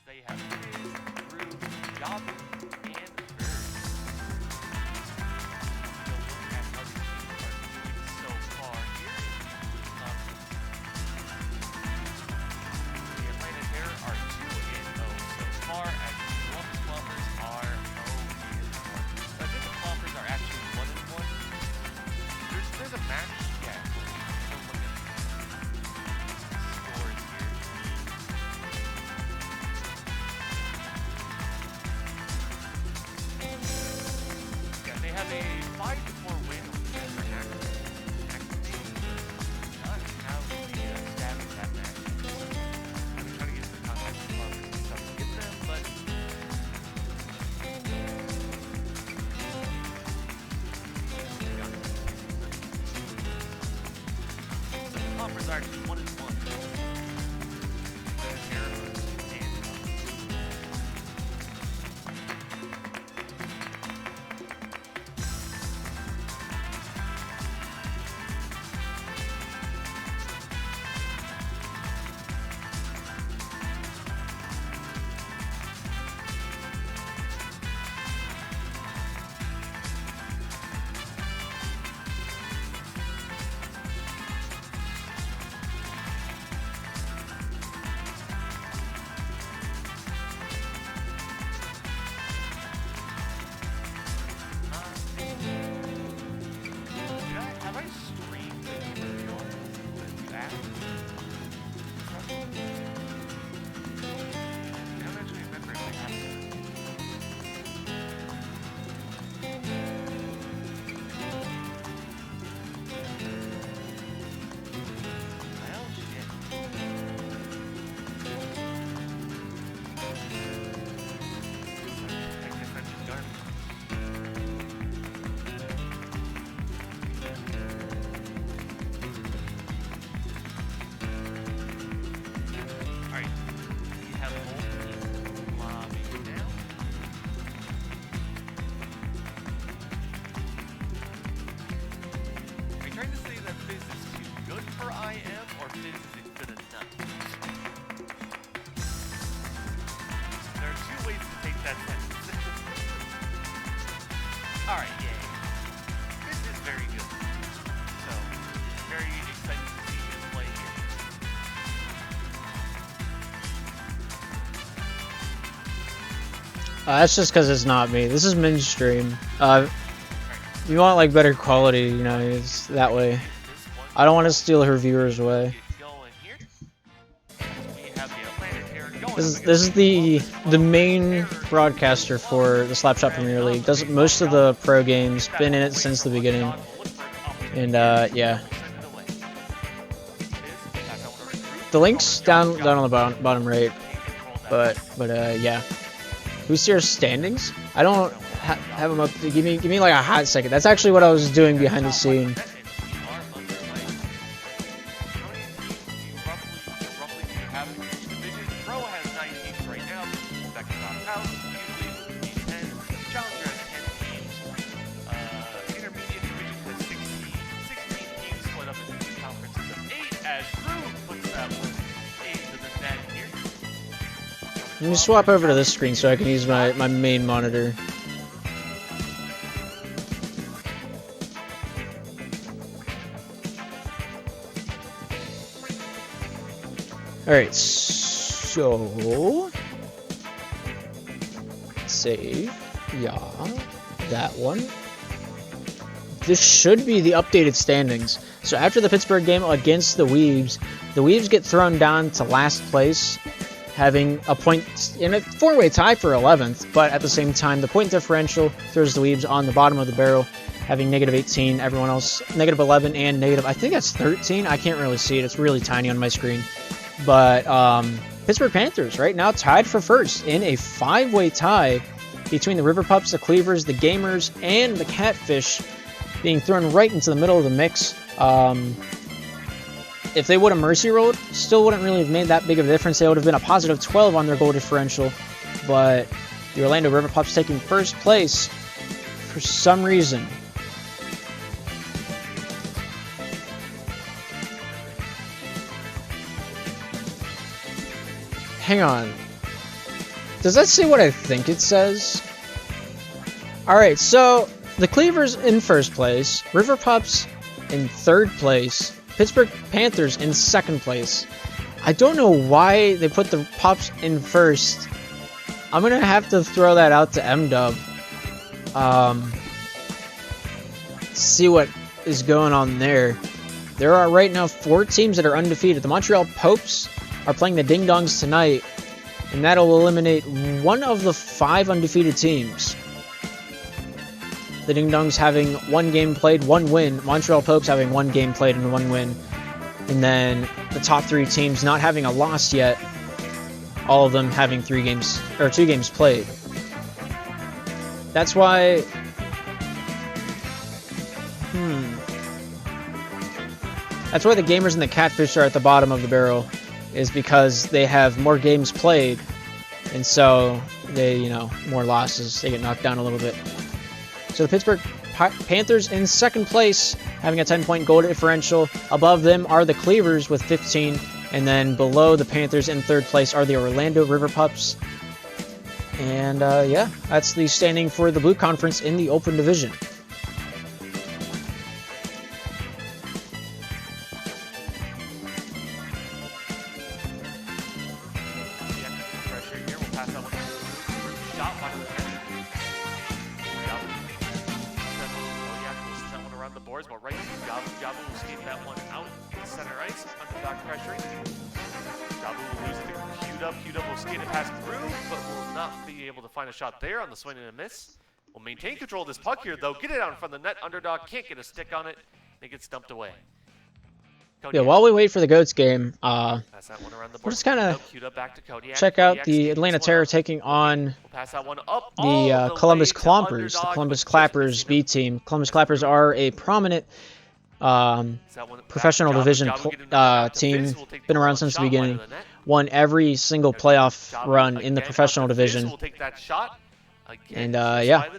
they have Wiz, Drew, Jabu, and Bird. We'll look at how these teams are doing so far here. The Atlanta Terror are 2-0 so far, as the Columbus Bombers are 0-1. So I think the Bombers are actually 1-1. There's a match. Yeah, we'll look at scores here. Yeah, they have a 5-4 win over the Pittsburgh Panthers. Not how the stab is that match. I'm trying to get some contact with Bombers and stuff to get them, but so the Bombers are actually 1-1. Have I streamed the tutorial with that? I don't actually remember if I have it. Well, shit. I guess I'm just garbage. Alright, we have both teams lobbing now. Are you trying to say that Fizz is too good for IM, or Fizz isn't good enough? There are two ways to take that sentence. Alright, yeah. Fizz is very good. So, very excited to see him play here. That's just because it's not me. This is mainstream. You want like better quality, you know, it's that way. I don't want to steal her viewers away. This is the main broadcaster for the Slapshot Premier League. Does most of the pro games, been in it since the beginning. And yeah. The link's down on the bottom right. But yeah. We see our standings? I don't have them up. Give me like a hot second. That's actually what I was doing behind the scene. Let me swap over to this screen so I can use my main monitor. Alright, so... Save. Yeah. That one. This should be the updated standings. So after the Pittsburgh game against the Weebs get thrown down to last place, having a point in a four-way tie for 11th, but at the same time, the point differential throws the Weebs on the bottom of the barrel, having -18, everyone else -11 and I think that's 13. I can't really see it. It's really tiny on my screen. But Pittsburgh Panthers right now tied for first in a five-way tie between the River Pups, the Cleavers, the Gamers, and the Catfish, being thrown right into the middle of the mix. If they would have mercy rolled, still wouldn't really have made that big of a difference. They would have been a positive 12 on their goal differential. But the Orlando River Pups taking first place for some reason. Hang on. Does that say what I think it says? Alright, so the Cleavers in first place, River Pups in third place, Pittsburgh Panthers in second place. I don't know why they put the Pups in first. I'm gonna have to throw that out to M-Dub. See what is going on there. There are right now 4 teams that are undefeated. The Montreal Popes are playing the Ding Dongs tonight, and that'll eliminate one of the 5 undefeated teams. The Ding Dongs having 1 game played, 1 win. Montreal Popes having 1 game played and 1 win. And then the top 3 teams not having a loss yet. All of them having 2 games played. That's why. That's why the Gamers and the Catfish are at the bottom of the barrel, is because they have more games played, and so they, more losses. They get knocked down a little bit. So the Pittsburgh Panthers in second place, having a 10-point goal differential. Above them are the Cleavers with 15, and then below the Panthers in third place are the Orlando River Pups. And yeah, that's the standing for the Blue Conference in the Open Division. But right Jabu will skate that one out in center ice, underdog pressuring. Jabu will lose it to Q-Dub. Q-Dub will skate it past through, but will not be able to find a shot there on the swing and a miss. Will maintain control of this puck here, though. Get it out in front of the net. Underdog can't get a stick on it. It gets dumped away. Yeah, while we wait for the Goats game, pass that one around the board. we'll just kind of check Kodiak out the Atlanta Terror taking on we'll pass that one up the Columbus Clompers, the Columbus Clappers B team. Columbus Clappers are a prominent professional division team. Been around since the beginning. Won every single playoff run in the professional division. And yeah.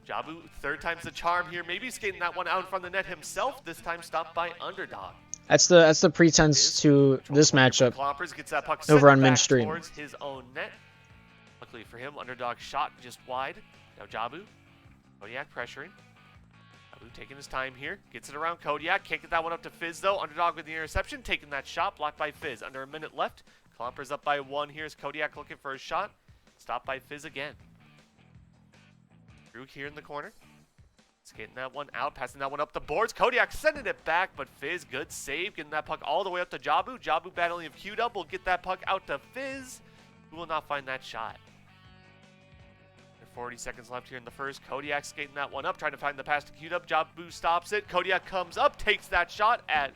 Jabu, 3rd time's the charm here. Maybe skating that one out in front of the net himself. This time stopped by Underdog. That's the pretense to this matchup over on Min Stream. Towards his own net. Luckily for him, Underdog shot just wide. Now Jabu, Kodiak pressuring. Jabu taking his time here, gets it around Kodiak. Can't get that one up to Fizz though. Underdog with the interception, taking that shot, blocked by Fizz. Under a minute left. Clompers up by 1. Here's Kodiak looking for a shot. Stopped by Fizz again. Drew here in the corner. Skating that one out, passing that one up the boards. Kodiak sending it back, but Fizz, good save. Getting that puck all the way up to Jabu. Jabu battling of Q-Dub will get that puck out to Fizz, who will not find that shot. 40 seconds left here in the first. Kodiak skating that one up, trying to find the pass to Q-Dub. Jabu stops it. Kodiak comes up, takes that shot at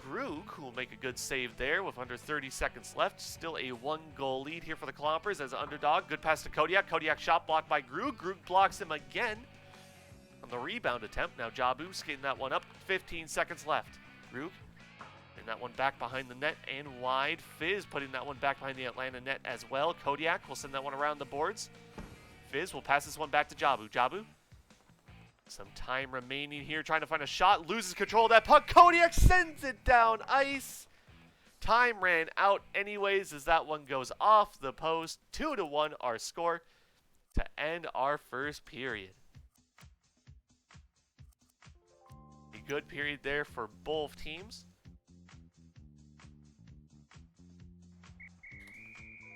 Grug, who will make a good save there with under 30 seconds left. Still a 1-goal lead here for the Clompers as Underdog. Good pass to Kodiak. Kodiak shot blocked by Grug. Grug blocks him again on the rebound attempt. Now Jabu skating that one up. 15 seconds left. Grug and that one back behind the net and wide. Fizz putting that one back behind the Atlanta net as well. Kodiak will send that one around the boards. Fizz will pass this one back to Jabu. Jabu, some time remaining here, trying to find a shot. Loses control of that puck. Kodiak sends it down ice. Time ran out anyways as that one goes off the post. 2-1 our score to end our first period. A good period there for both teams.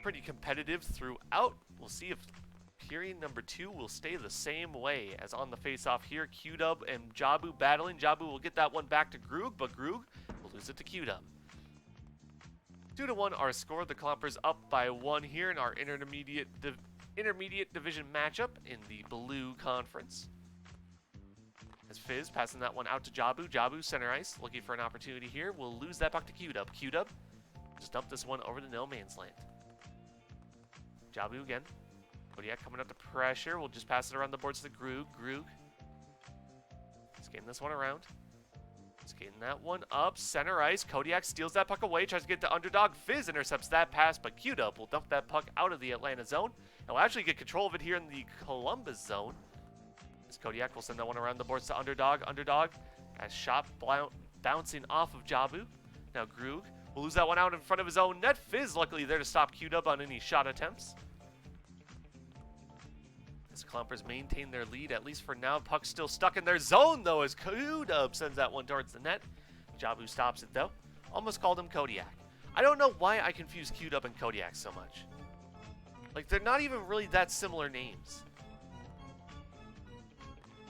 Pretty competitive throughout. We'll see if period number 2 will stay the same way as on the face-off here. Q-Dub and Jabu battling. Jabu will get that one back to Grug, but Grug will lose it to Q-Dub. 2-1 our score. The Clompers up by 1 here in our intermediate division matchup in the Blue Conference. As Fizz passing that one out to Jabu. Jabu center ice, looking for an opportunity here. We'll lose that puck to Q-Dub. Q-Dub just dump this one over to no man's land. Jabu again. Kodiak coming up to pressure. We'll just pass it around the boards to Grug. Grug skating this one around. Skating that one up. Center ice. Kodiak steals that puck away. Tries to get to Underdog. Fizz intercepts that pass, but Q-Dub will dump that puck out of the Atlanta zone. And will actually get control of it here in the Columbus zone. As Kodiak will send that one around the boards to Underdog. Underdog got a shot bouncing off of Jabu. Now Grug We'll lose that one out in front of his own net. Fizz luckily there to stop Q-Dub on any shot attempts. As Clompers maintain their lead, at least for now. Puck's still stuck in their zone, though, as Q-Dub sends that one towards the net. Jabu stops it, though. Almost called him Kodiak. I don't know why I confuse Q-Dub and Kodiak so much. Like, they're not even really that similar names.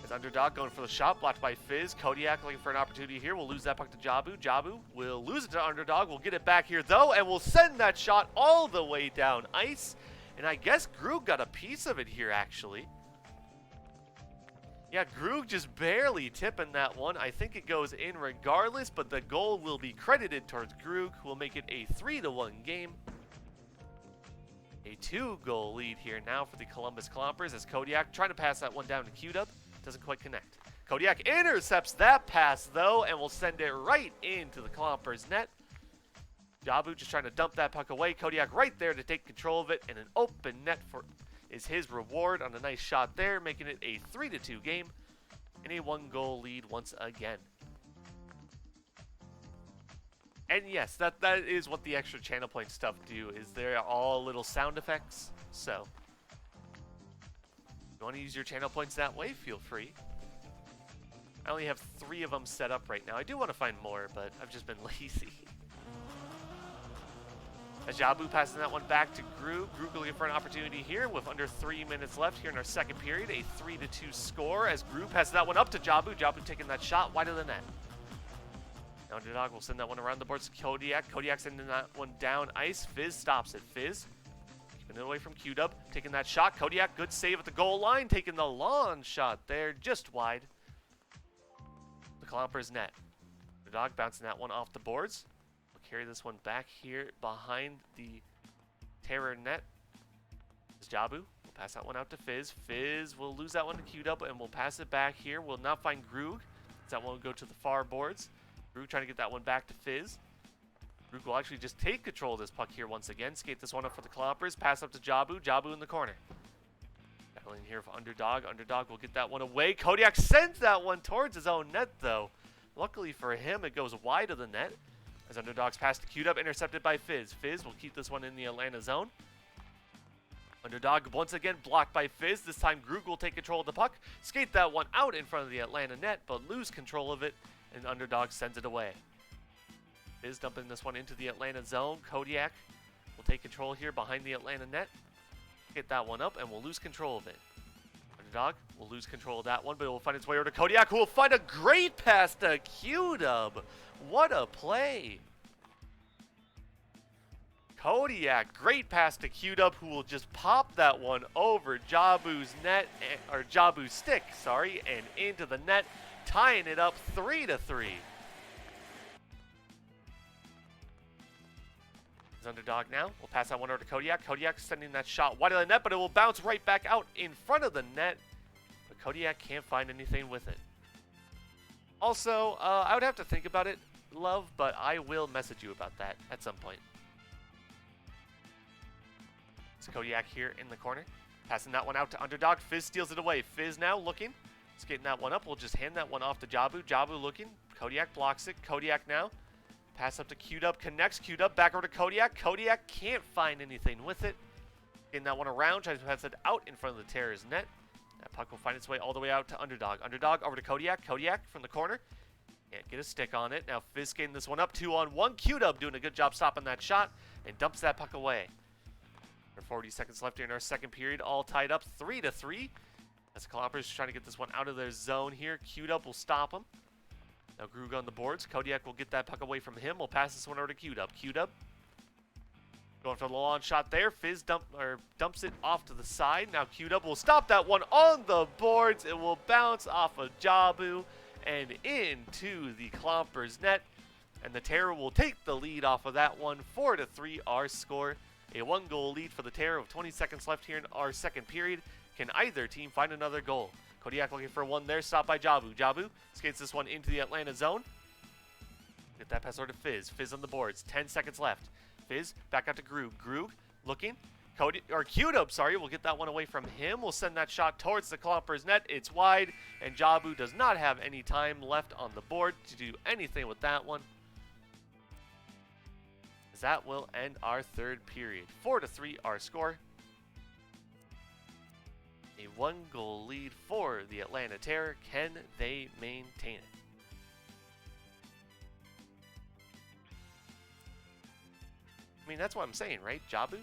As Underdog going for the shot, blocked by Fizz. Kodiak looking for an opportunity here. We'll lose that puck to Jabu. Jabu will lose it to Underdog. We'll get it back here, though, and we'll send that shot all the way down ice. And I guess Grug got a piece of it here, actually. Yeah, Grug just barely tipping that one. I think it goes in regardless, but the goal will be credited towards Grug, who will make it a 3-1 game. A 2-goal lead here now for the Columbus Clompers as Kodiak trying to pass that one down to Q-Dub. Doesn't quite connect. Kodiak intercepts that pass, though, and will send it right into the Clompers' net. Jabu just trying to dump that puck away. Kodiak right there to take control of it, and an open net is his reward on a nice shot there, making it a 3-2 game and a 1-goal lead once again. And yes, that is what the extra channel point stuff do, is they're all little sound effects. So, if you want to use your channel points that way, feel free. I only have 3 of them set up right now. I do want to find more, but I've just been lazy. As Jabu passing that one back to Grug. Grug looking for an opportunity here with under 3 minutes left here in our second period. A 3-2 score as Grug passes that one up to Jabu. Jabu taking that shot wide of the net. Now Underdog will send that one around the boards to Kodiak. Kodiak sending that one down ice. Fizz stops it. Fizz keeping it away from Q-Dub. Taking that shot. Kodiak, good save at the goal line. Taking the long shot there, just wide. The Clompers net. Underdog bouncing that one off the boards. Carry this one back here behind the Terror net. This Jabu will pass that one out to Fizz. Fizz will lose that one to Q-Dub and we'll pass it back here. We'll not find Grug. That one will go to the far boards. Grug trying to get that one back to Fizz. Grug will actually just take control of this puck here once again. Skate this one up for the Clompers. Pass up to Jabu. Jabu in the corner. Battling here for Underdog. Underdog will get that one away. Kodiak sends that one towards his own net, though. Luckily for him, it goes wide of the net. As Underdog's pass to Q-Dub, intercepted by Fizz. Fizz will keep this one in the Atlanta zone. Underdog once again blocked by Fizz. This time Grug will take control of the puck. Skate that one out in front of the Atlanta net, but lose control of it, and Underdog sends it away. Fizz dumping this one into the Atlanta zone. Kodiak will take control here behind the Atlanta net. Get that one up, and we'll lose control of it. Underdog will lose control of that one, but it will find its way over to Kodiak, who will find a great pass to Q-Dub. What a play. Kodiak, great pass to Q-Dub, who will just pop that one over Jabu's net, or Jabu's stick, sorry, and into the net, tying it up 3-3. His Underdog now. We'll pass that one over to Kodiak. Kodiak sending that shot wide of the net, but it will bounce right back out in front of the net. But Kodiak can't find anything with it. Also, I would have to think about it, Love, but I will message you about that at some point. It's Kodiak here in the corner. Passing that one out to Underdog. Fizz steals it away. Fizz now looking. Skating that one up. We'll just hand that one off to Jabu. Jabu looking. Kodiak blocks it. Kodiak now. Pass up to Q-Dub. Connects. Q-Dub back over to Kodiak. Kodiak can't find anything with it. Getting that one around. Tries to pass it out in front of the Terror's net. That puck will find its way all the way out to Underdog. Underdog over to Kodiak. Kodiak from the corner. Can't get a stick on it. Now Fizz skating this one up. 2-on-1. Q-Dub doing a good job stopping that shot. And dumps that puck away. There are 40 seconds left here in our second period. All tied up 3-3. As Clompers trying to get this one out of their zone here. Q-Dub will stop him. Now Grug on the boards. Kodiak will get that puck away from him. We'll pass this one over to Q-Dub. Q-Dub going for the long shot there. Fizz dumps it off to the side. Now Q-Dub will stop that one on the boards. It will bounce off of Jabu and into the Clompers net. And the Terror will take the lead off of that one. 4-3 our score. A 1-goal lead for the Terror with 20 seconds left here in our second period. Can either team find another goal? Kodiak looking for one there, stopped by Jabu. Jabu skates this one into the Atlanta zone. Get that pass over to Fizz. Fizz on the boards. 10 seconds left. Fizz back out to Grug. Grug looking. Q-Dub, sorry, will get that one away from him. We'll send that shot towards the Clompers net. It's wide, and Jabu does not have any time left on the board to do anything with that one. as that will end our third period. 4-3 our score. A 1-goal lead for the Atlanta Terror. Can they maintain it? I mean, that's what I'm saying, right? Jabu?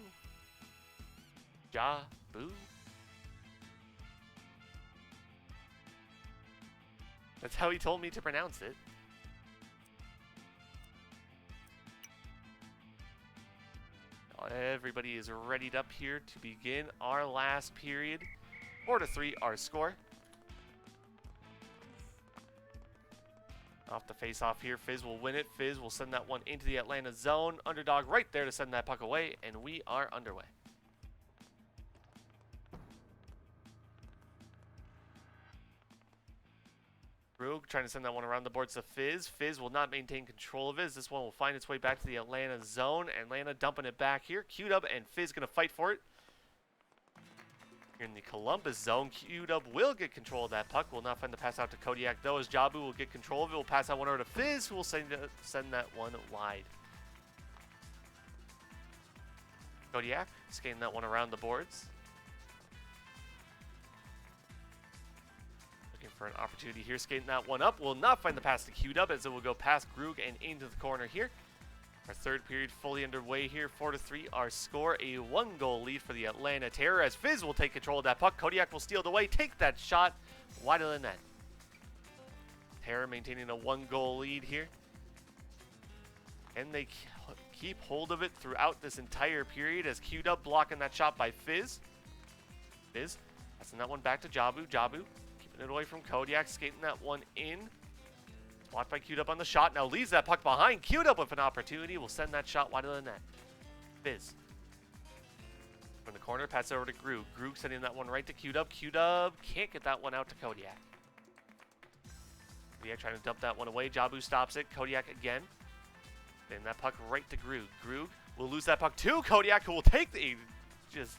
Jabu? That's how he told me to pronounce it. Everybody is readied up here to begin our last period. 4-3 our score. Off the face-off here, Fizz will win it. Fizz will send that one into the Atlanta zone. Underdog right there to send that puck away, and we are underway. Rogue trying to send that one around the boards to Fizz. Fizz will not maintain control of it. This one will find its way back to the Atlanta zone. Atlanta dumping it back here. Q-Dub and Fizz going to fight for it. Here in the Columbus zone, Q-Dub will get control of that puck. Will not find the pass out to Kodiak, though, as Jabu will get control of it. Will pass that one over to Fizz, who will send that one wide. Kodiak skating that one around the boards. Looking for an opportunity here, skating that one up. Will not find the pass to Q-Dub, as it will go past Grug and into the corner here. Our third period fully underway here. 4-3 our score. A 1-goal lead for the Atlanta Terror, as Fizz will take control of that puck. Kodiak will steal it away, take that shot wide of the net. Terror maintaining a 1-goal lead here. And they keep hold of it throughout this entire period, as Q-Dub blocking that shot by Fizz. Fizz passing that one back to Jabu. Jabu keeping it away from Kodiak, skating that one in. Blocked by Q-Dub on the shot. Now leaves that puck behind. Q-Dub with an opportunity. Will send that shot wide of the net. Fizz. From the corner, pass it over to Grug. Grug sending that one right to Q-Dub. Q-Dub can't get that one out to Kodiak. Kodiak trying to dump that one away. Jabu stops it. Kodiak again. Then that puck right to Grug. Grug will lose that puck to Kodiak, who will take the... Just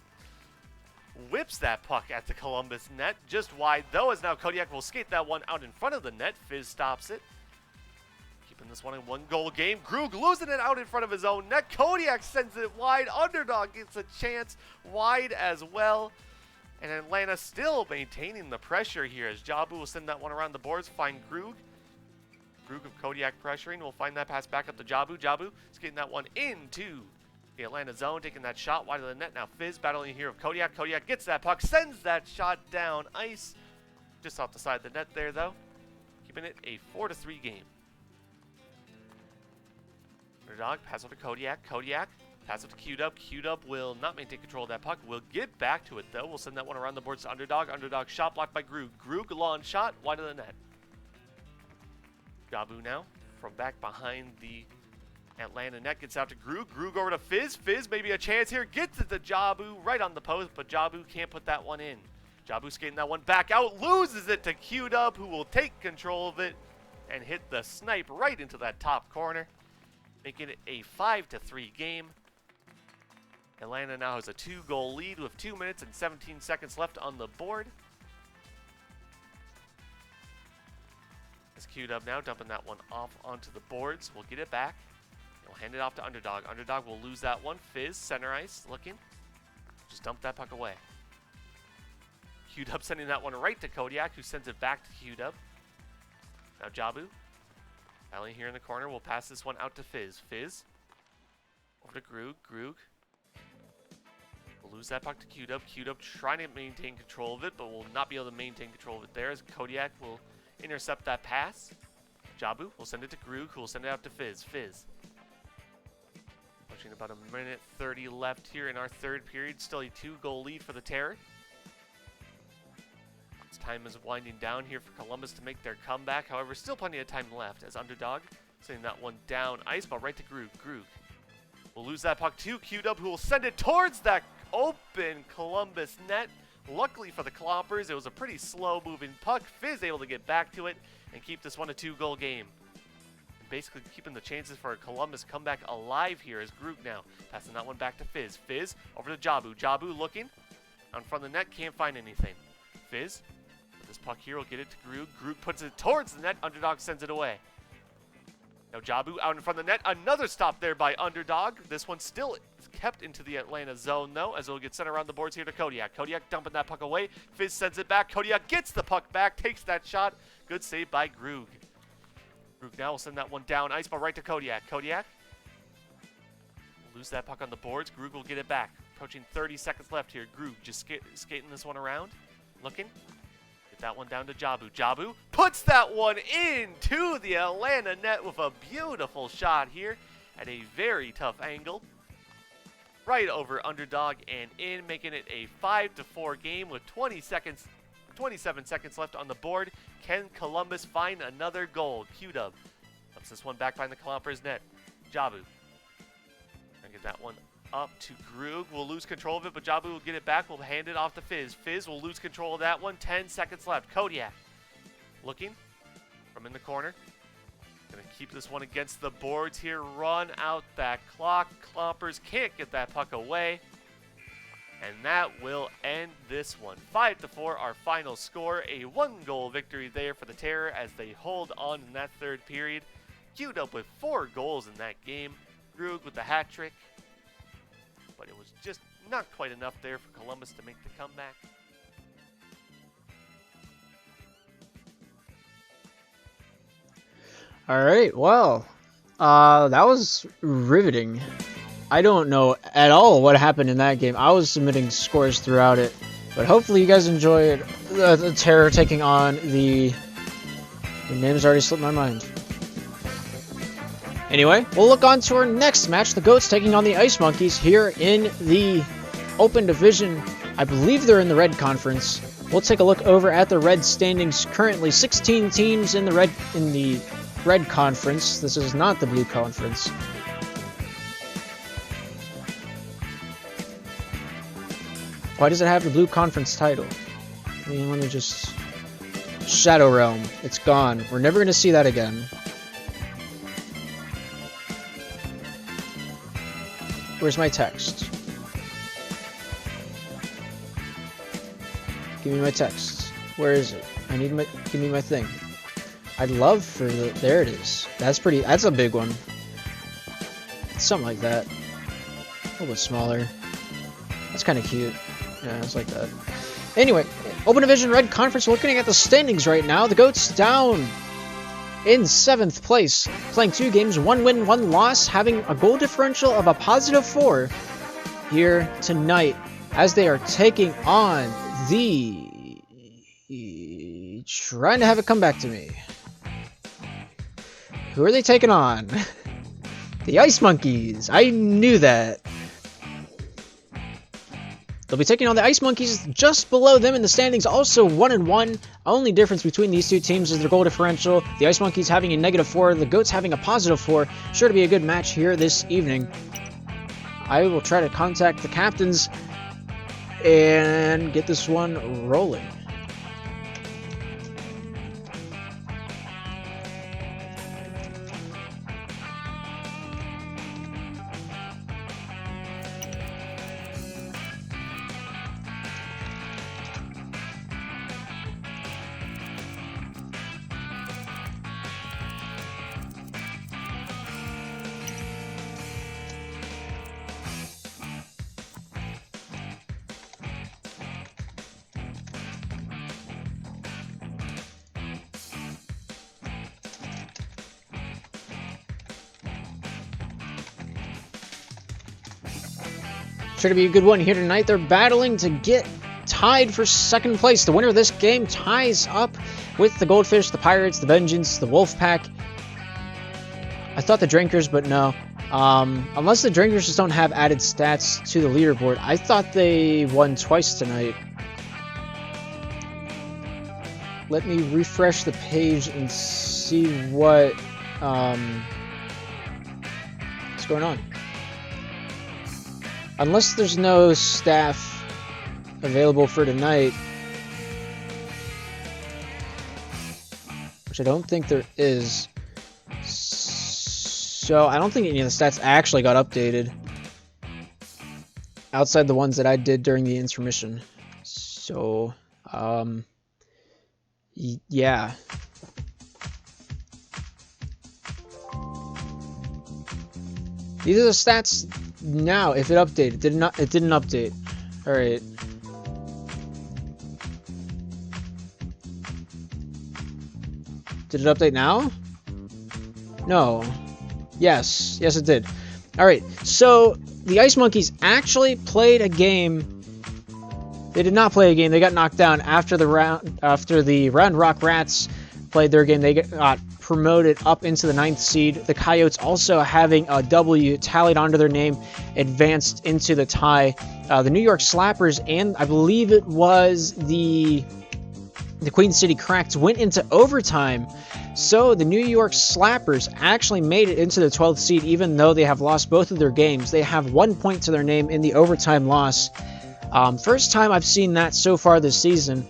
whips that puck at the Columbus net. Just wide, though, as now Kodiak will skate that one out in front of the net. Fizz stops it. Keeping this one in 1-goal game. Grug losing it out in front of his own net. Kodiak sends it wide. Underdog gets a chance wide as well. And Atlanta still maintaining the pressure here, as Jabu will send that one around the boards. Find Grug. Grug of Kodiak pressuring. Will find that pass back up to Jabu. Jabu skating that one into the Atlanta zone, taking that shot wide of the net. Now Fizz battling here of Kodiak. Kodiak gets that puck, sends that shot down ice. Just off the side of the net there, though. Keeping it a 4-3 game. Underdog, pass over to Kodiak. Kodiak, pass it to Q-Dub. Q-Dub will not maintain control of that puck. Will get back to it, though. We'll send that one around the boards to Underdog. Underdog shot blocked by Grug. Grug, long shot, wide of the net. Jabu now, from back behind the Atlanta net, gets out to Grug. Grug over to Fizz. Fizz maybe a chance here. Gets it to Jabu right on the post, but Jabu can't put that one in. Jabu skating that one back out. Loses it to Q-Dub, who will take control of it and hit the snipe right into that top corner, making it a 5-3 game. Atlanta now has a 2-goal lead with 2 minutes and 17 seconds left on the board. As Q-Dub now dumping that one off onto the boards. We'll get it back. He'll hand it off to Underdog. Underdog will lose that one. Fizz, center ice, looking. Just dump that puck away. Q-Dub sending that one right to Kodiak, who sends it back to Q-Dub. Now Jabu, battling here in the corner, will pass this one out to Fizz. Fizz, over to Grug. Grug will lose that puck to Q-Dub. Q-Dub trying to maintain control of it, but will not be able to maintain control of it there, as Kodiak will intercept that pass. Jabu will send it to Grug, who will send it out to Fizz. Fizz. Pushing about 1:30 left here in our third period. Still a 2-goal lead for the Terror. As time is winding down here for Columbus to make their comeback. However, still plenty of time left, as Underdog sending that one down ice, but right to Grug. Grug will lose that puck to Q-Dub, who will send it towards that open Columbus net. Luckily for the Cloppers, it was a pretty slow-moving puck. Fizz able to get back to it and keep this one a 2-goal game. Basically keeping the chances for a Columbus comeback alive here, as Grug now passing that one back to Fizz. Fizz over to Jabu. Jabu looking on front of the net, can't find anything. Fizz with this puck here will get it to Grug. Grug puts it towards the net. Underdog sends it away. Now Jabu out in front of the net. Another stop there by Underdog. This one still kept into the Atlanta zone, though, as it'll get sent around the boards here to Kodiak. Kodiak dumping that puck away. Fizz sends it back. Kodiak gets the puck back, takes that shot. Good save by Grug. Grug now will send that one down ice, but right to Kodiak. Kodiak will lose that puck on the boards. Grug will get it back. Approaching 30 seconds left here. Grug just skating this one around. Looking. Get that one down to Jabu. Jabu puts that one into the Atlanta net with a beautiful shot here at a very tough angle. Right over Underdog and in, making it a 5-4 game with 27 seconds left on the board. Can Columbus find another goal? Q-Dub dumps this one back behind the Columbus net. Jabu. Gonna get that one up to Grug. We'll lose control of it, but Jabu will get it back. We'll hand it off to Fizz. Fizz will lose control of that one. 10 seconds left. Kodiak looking from in the corner. Gonna keep this one against the boards here. Run out that clock. Clompers can't get that puck away. And that will end this one. 5-4, our final score. A 1-goal victory there for the Terror as they hold on in that third period. Queued up with 4 goals in that game. Grug with the hat trick. But it was just not quite enough there for Columbus to make the comeback. All right, well, that was riveting. I don't know at all what happened in that game. I was submitting scores throughout it, but hopefully you guys enjoyed the Terror taking on the name's already slipped my mind. Anyway, we'll look on to our next match. The Goats taking on the Ice Monkeys here in the Open Division. I believe they're in the Red Conference. We'll take a look over at the Red standings. Currently 16 teams in the Red Conference. This is not the Blue Conference. Why does it have the Blue Conference title? I mean, let me just... Shadow Realm. It's gone. We're never going to see that again. Where's my text? Give me my text. Where is it? Give me my thing. I'd love for the... There it is. That's a big one. Something like that. A little bit smaller. That's kind of cute. Yeah, it's like that. Anyway, Open Division Red Conference, looking at the standings right now. The Goats down in 7th place, playing 2 games, 1 win, 1 loss, having a goal differential of a +4 here tonight as they are taking on the... Trying to have it come back to me. Who are they taking on? The Ice Monkeys. I knew that. They'll be taking on the Ice Monkeys just below them in the standings, also 1-1. Only difference between these two teams is their goal differential. The Ice Monkeys having a -4, the Goats having a +4. Sure to be a good match here this evening. I will try to contact the captains and get this one rolling. Sure to be a good one here tonight. They're battling to get tied for 2nd place. The winner of this game ties up with the Goldfish, the Pirates, the Vengeance, the Wolfpack. I thought the Drinkers, but no. Unless the Drinkers just don't have added stats to the leaderboard. I thought they won twice tonight. Let me refresh the page and see what's going on. Unless there's no staff available for tonight, which I don't think there is. So I don't think any of the stats actually got updated outside the ones that I did during the intermission. So, yeah. These are the stats now. If it updated, it didn't update. All right. Did it update now? No. Yes. Yes, it did. All right. So the Ice Monkeys actually played a game. They did not play a game. They got knocked down after the Round Rock Rats played their game. They got promoted up into the 9th seed. The Coyotes, also having a W tallied onto their name, advanced into the tie. The New York Slappers and I believe it was the Queen City Cracks went into overtime. So the New York Slappers actually made it into the 12th seed, even though they have lost both of their games. They have 1 point to their name in the overtime loss. First time I've seen that so far this season.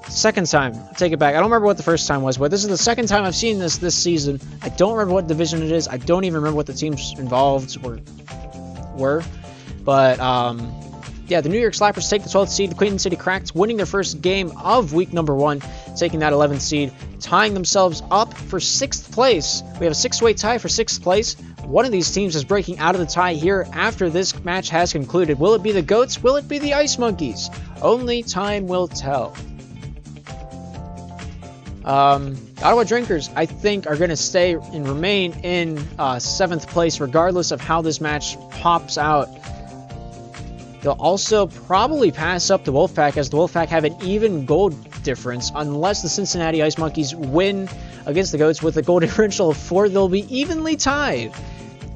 Second time. I take it back. I don't remember what the first time was, but this is the second time I've seen this season. I don't remember what division it is. I don't even remember what the teams involved were. But, yeah, the New York Slappers take the 12th seed. The Queen City Cracks winning their first game of week number 1, taking that 11th seed, tying themselves up for 6th place. We have a 6-way tie for 6th place. One of these teams is breaking out of the tie here after this match has concluded. Will it be the Goats? Will it be the Ice Monkeys? Only time will tell. Ottawa Drinkers, I think, are going to stay and remain in 7th place regardless of how this match pops out. They'll also probably pass up the Wolfpack, as the Wolfpack have an even goal difference. Unless the Cincinnati Ice Monkeys win against the Goats with a goal differential of 4, they'll be evenly tied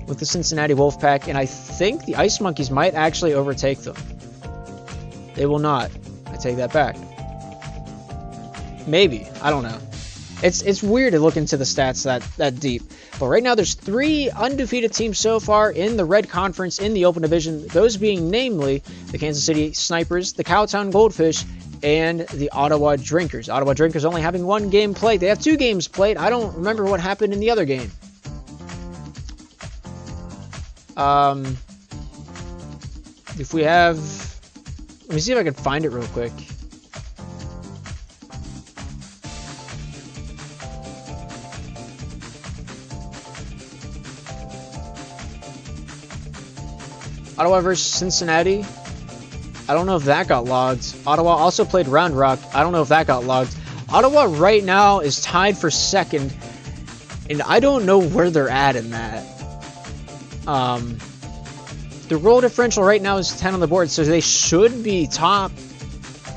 with the Cincinnati Wolfpack, and I think the Ice Monkeys might actually overtake them. They will not. I take that back. Maybe. I don't know. It's weird to look into the stats that deep. But right now there's 3 undefeated teams so far in the Red Conference in the Open Division. Those being namely the Kansas City Snipers, the Cowtown Goldfish, and the Ottawa Drinkers. Ottawa Drinkers only having 1 game played. They have 2 games played. I don't remember what happened in the other game. If we have... Let me see if I can find it real quick. Ottawa versus Cincinnati. I don't know if that got logged. Ottawa also played Round Rock. I don't know if that got logged. Ottawa right now is tied for 2nd, and I don't know where they're at in that. The goal differential right now is 10 on the board, so they should be top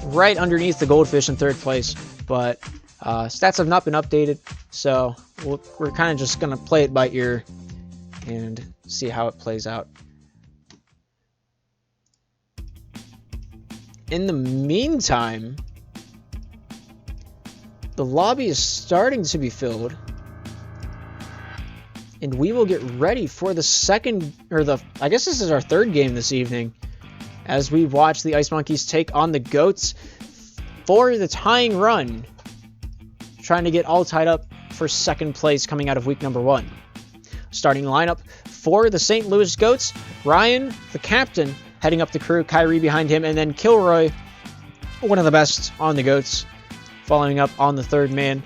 right underneath the Goldfish in 3rd place. But stats have not been updated, so we're kind of just going to play it by ear and see how it plays out. In the meantime, the lobby is starting to be filled, and we will get ready for the second, I guess this is our 3rd game this evening, as we watch the Ice Monkeys take on the Goats for the tying run, trying to get all tied up for 2nd place coming out of week number 1. Starting lineup for the St. Louis Goats: Ryan, the captain, heading up the crew, Kyrie behind him, and then Kilroy, one of the best on the Goats, following up on the 3rd man.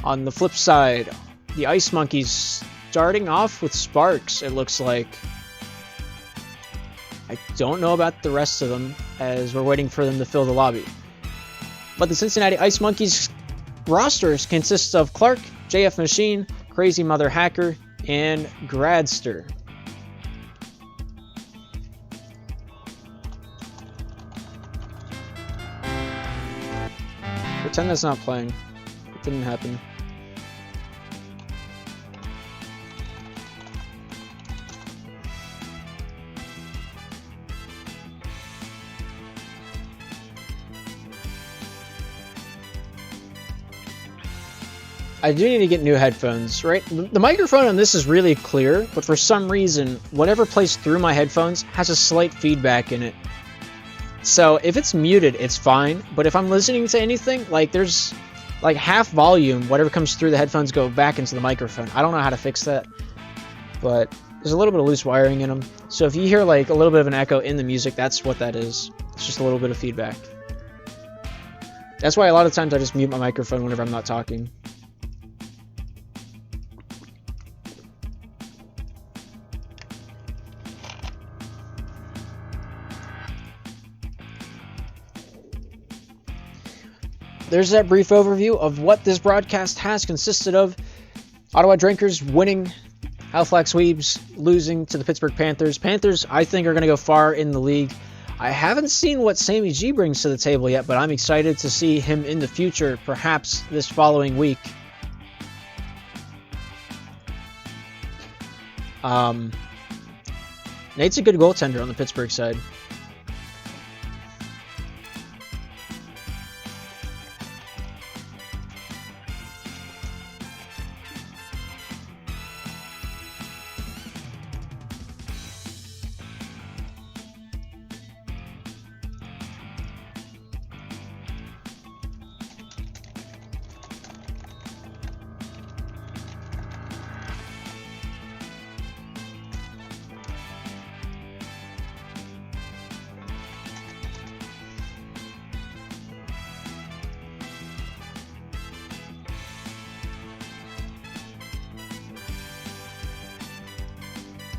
On the flip side, the Ice Monkeys starting off with Sparks, it looks like. I don't know about the rest of them, as we're waiting for them to fill the lobby. But the Cincinnati Ice Monkeys rosters consists of Clark, JF Machine, Crazy Mother Hacker, and Gradster. Pretend that's not playing. It didn't happen. I do need to get new headphones, right? The microphone on this is really clear, but for some reason, whatever plays through my headphones has a slight feedback in it. So if it's muted, it's fine, but if I'm listening to anything, like there's like half volume, whatever comes through the headphones go back into the microphone. I don't know how to fix that, but there's a little bit of loose wiring in them. So if you hear like a little bit of an echo in the music, that's what that is. It's just a little bit of feedback. That's why a lot of times I just mute my microphone whenever I'm not talking. there's that brief overview of what this broadcast has consisted of. Ottawa Drinkers winning, Halifax Weebs losing to the Pittsburgh Panthers. Panthers, I think, are going to go far in the league. I haven't seen what Sammy G brings to the table yet, but I'm excited to see him in the future, perhaps this following week. Nate's a good goaltender on the Pittsburgh side.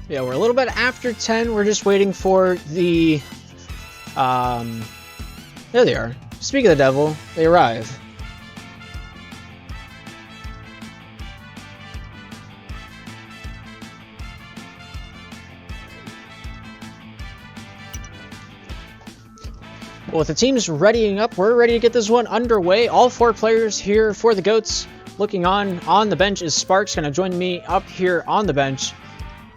Yeah, we're a little bit after 10. We're just waiting for the... there they are. Speak of the devil, they arrive. Well, with the teams readying up, we're ready to get this one underway. All 4 players here for the Goats. Looking on the bench is Sparks, going to join me up here on the bench.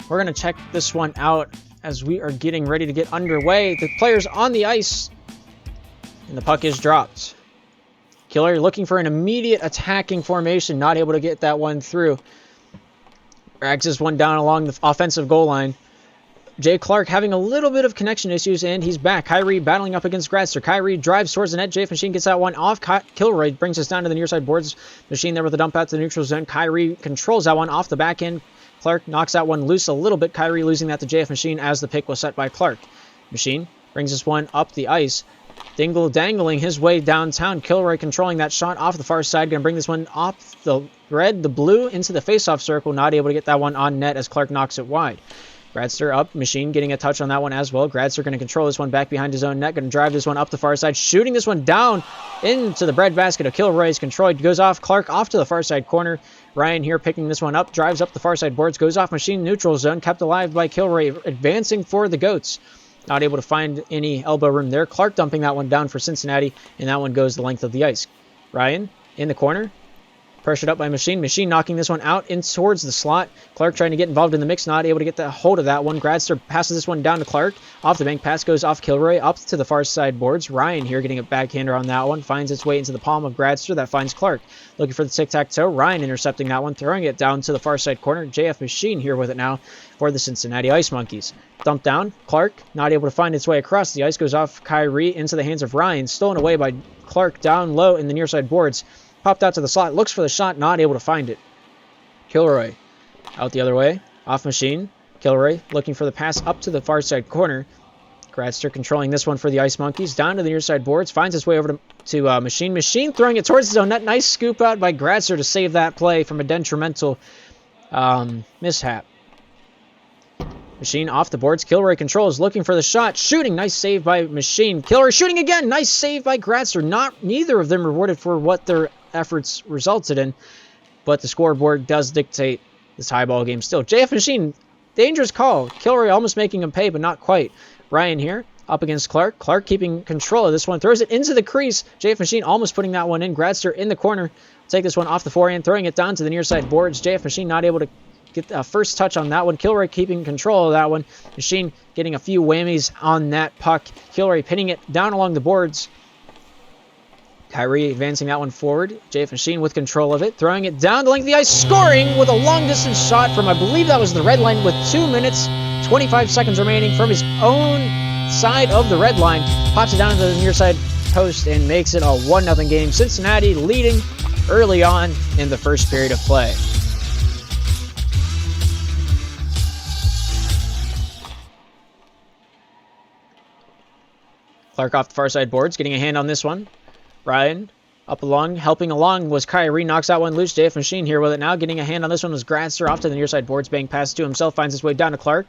We're going to check this one out as we are getting ready to get underway. The player's on the ice, and the puck is dropped. Killer looking for an immediate attacking formation, not able to get that one through. Drags this one down along the offensive goal line. Jay Clark having a little bit of connection issues, and he's back. Kyrie battling up against Gratzer. Kyrie drives towards the net. JF Machine gets that one off. Kilroy brings us down to the near side boards. Machine there with a dump out to the neutral zone. Kyrie controls that one off the back end. Clark knocks that one loose a little bit. Kyrie losing that to JF Machine as the pick was set by Clark. Machine brings this one up the ice. Dingle dangling his way downtown. Kilroy controlling that shot off the far side. Going to bring this one off the red, the blue, into the face-off circle. Not able to get that one on net as Clark knocks it wide. Gradster up. Machine getting a touch on that one as well. Gradster going to control this one back behind his own net. Going to drive this one up the far side. Shooting this one down into the breadbasket of Kilroy's control. Goes off. Clark off to the far side corner. Ryan here picking this one up. Drives up the far side boards. Goes off Machine neutral zone. Kept alive by Kilroy. Advancing for the Goats. Not able to find any elbow room there. Clark dumping that one down for Cincinnati. And that one goes the length of the ice. Ryan in the corner. Pressured up by Machine. Machine knocking this one out in towards the slot. Clark trying to get involved in the mix. Not able to get the hold of that one. Gradster passes this one down to Clark. Off the bank pass goes off Kilroy. Up to the far side boards. Ryan here getting a backhander on that one. Finds its way into the palm of Gradster. That finds Clark. Looking for the tic-tac-toe. Ryan intercepting that one. Throwing it down to the far side corner. JF Machine here with it now for the Cincinnati Ice Monkeys. Dumped down. Clark not able to find its way across the ice. Goes off Kyrie into the hands of Ryan. Stolen away by Clark down low in the near side boards. Popped out to the slot, looks for the shot, not able to find it. Kilroy out the other way, off Machine. Kilroy looking for the pass up to the far side corner. Gradster controlling this one for the Ice Monkeys. Down to the near side boards, finds his way over to Machine. Machine throwing it towards his own net. Nice scoop out by Gradster to save that play from a detrimental mishap. Machine off the boards. Kilroy controls, looking for the shot. Shooting, nice save by Machine. Kilroy shooting again. Nice save by Gradster. Neither of them rewarded for what their efforts resulted in, but the scoreboard does dictate this high ball game still. JF Machine, dangerous call. Kilroy almost making him pay, but not quite. Ryan here up against Clark. Clark keeping control of this one. Throws it into the crease. JF Machine almost putting that one in. Gradster in the corner. Take this one off the forehand, throwing it down to the near side boards. JF Machine not able to get a first touch on that one. Kilroy keeping control of that one. Machine getting a few whammies on that puck. Kilroy pinning it down along the boards. Kyrie advancing that one forward. JF Machine with control of it. Throwing it down the length of the ice. Scoring with a long-distance shot from, I believe that was the red line, with 2 minutes, 25 seconds remaining from his own side of the red line. Pops it down to the near side post and makes it a 1-0 game. Cincinnati leading early on in the first period of play. Clark off the far side boards, getting a hand on this one. Ryan up along, helping along was Kyrie, knocks that one loose. JF Machine here with it now, getting a hand on this one was Gradster off to the near side boards, bang pass to himself, finds his way down to Clark.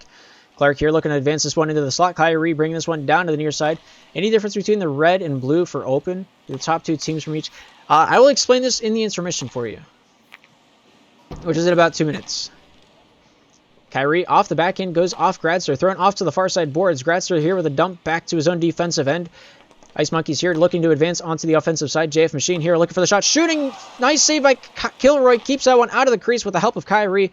Clark here looking to advance this one into the slot. Kyrie bringing this one down to the near side. Any difference between the red and blue for open? The top 2 teams from each. I will explain this in the intermission for you, which is in about 2 minutes. Kyrie off the back end, goes off Gradster, thrown off to the far side boards. Gradster here with a dump back to his own defensive end. Ice Monkeys here looking to advance onto the offensive side. JF Machine here looking for the shot. Shooting! Nice save by Kilroy. Keeps that one out of the crease with the help of Kyrie.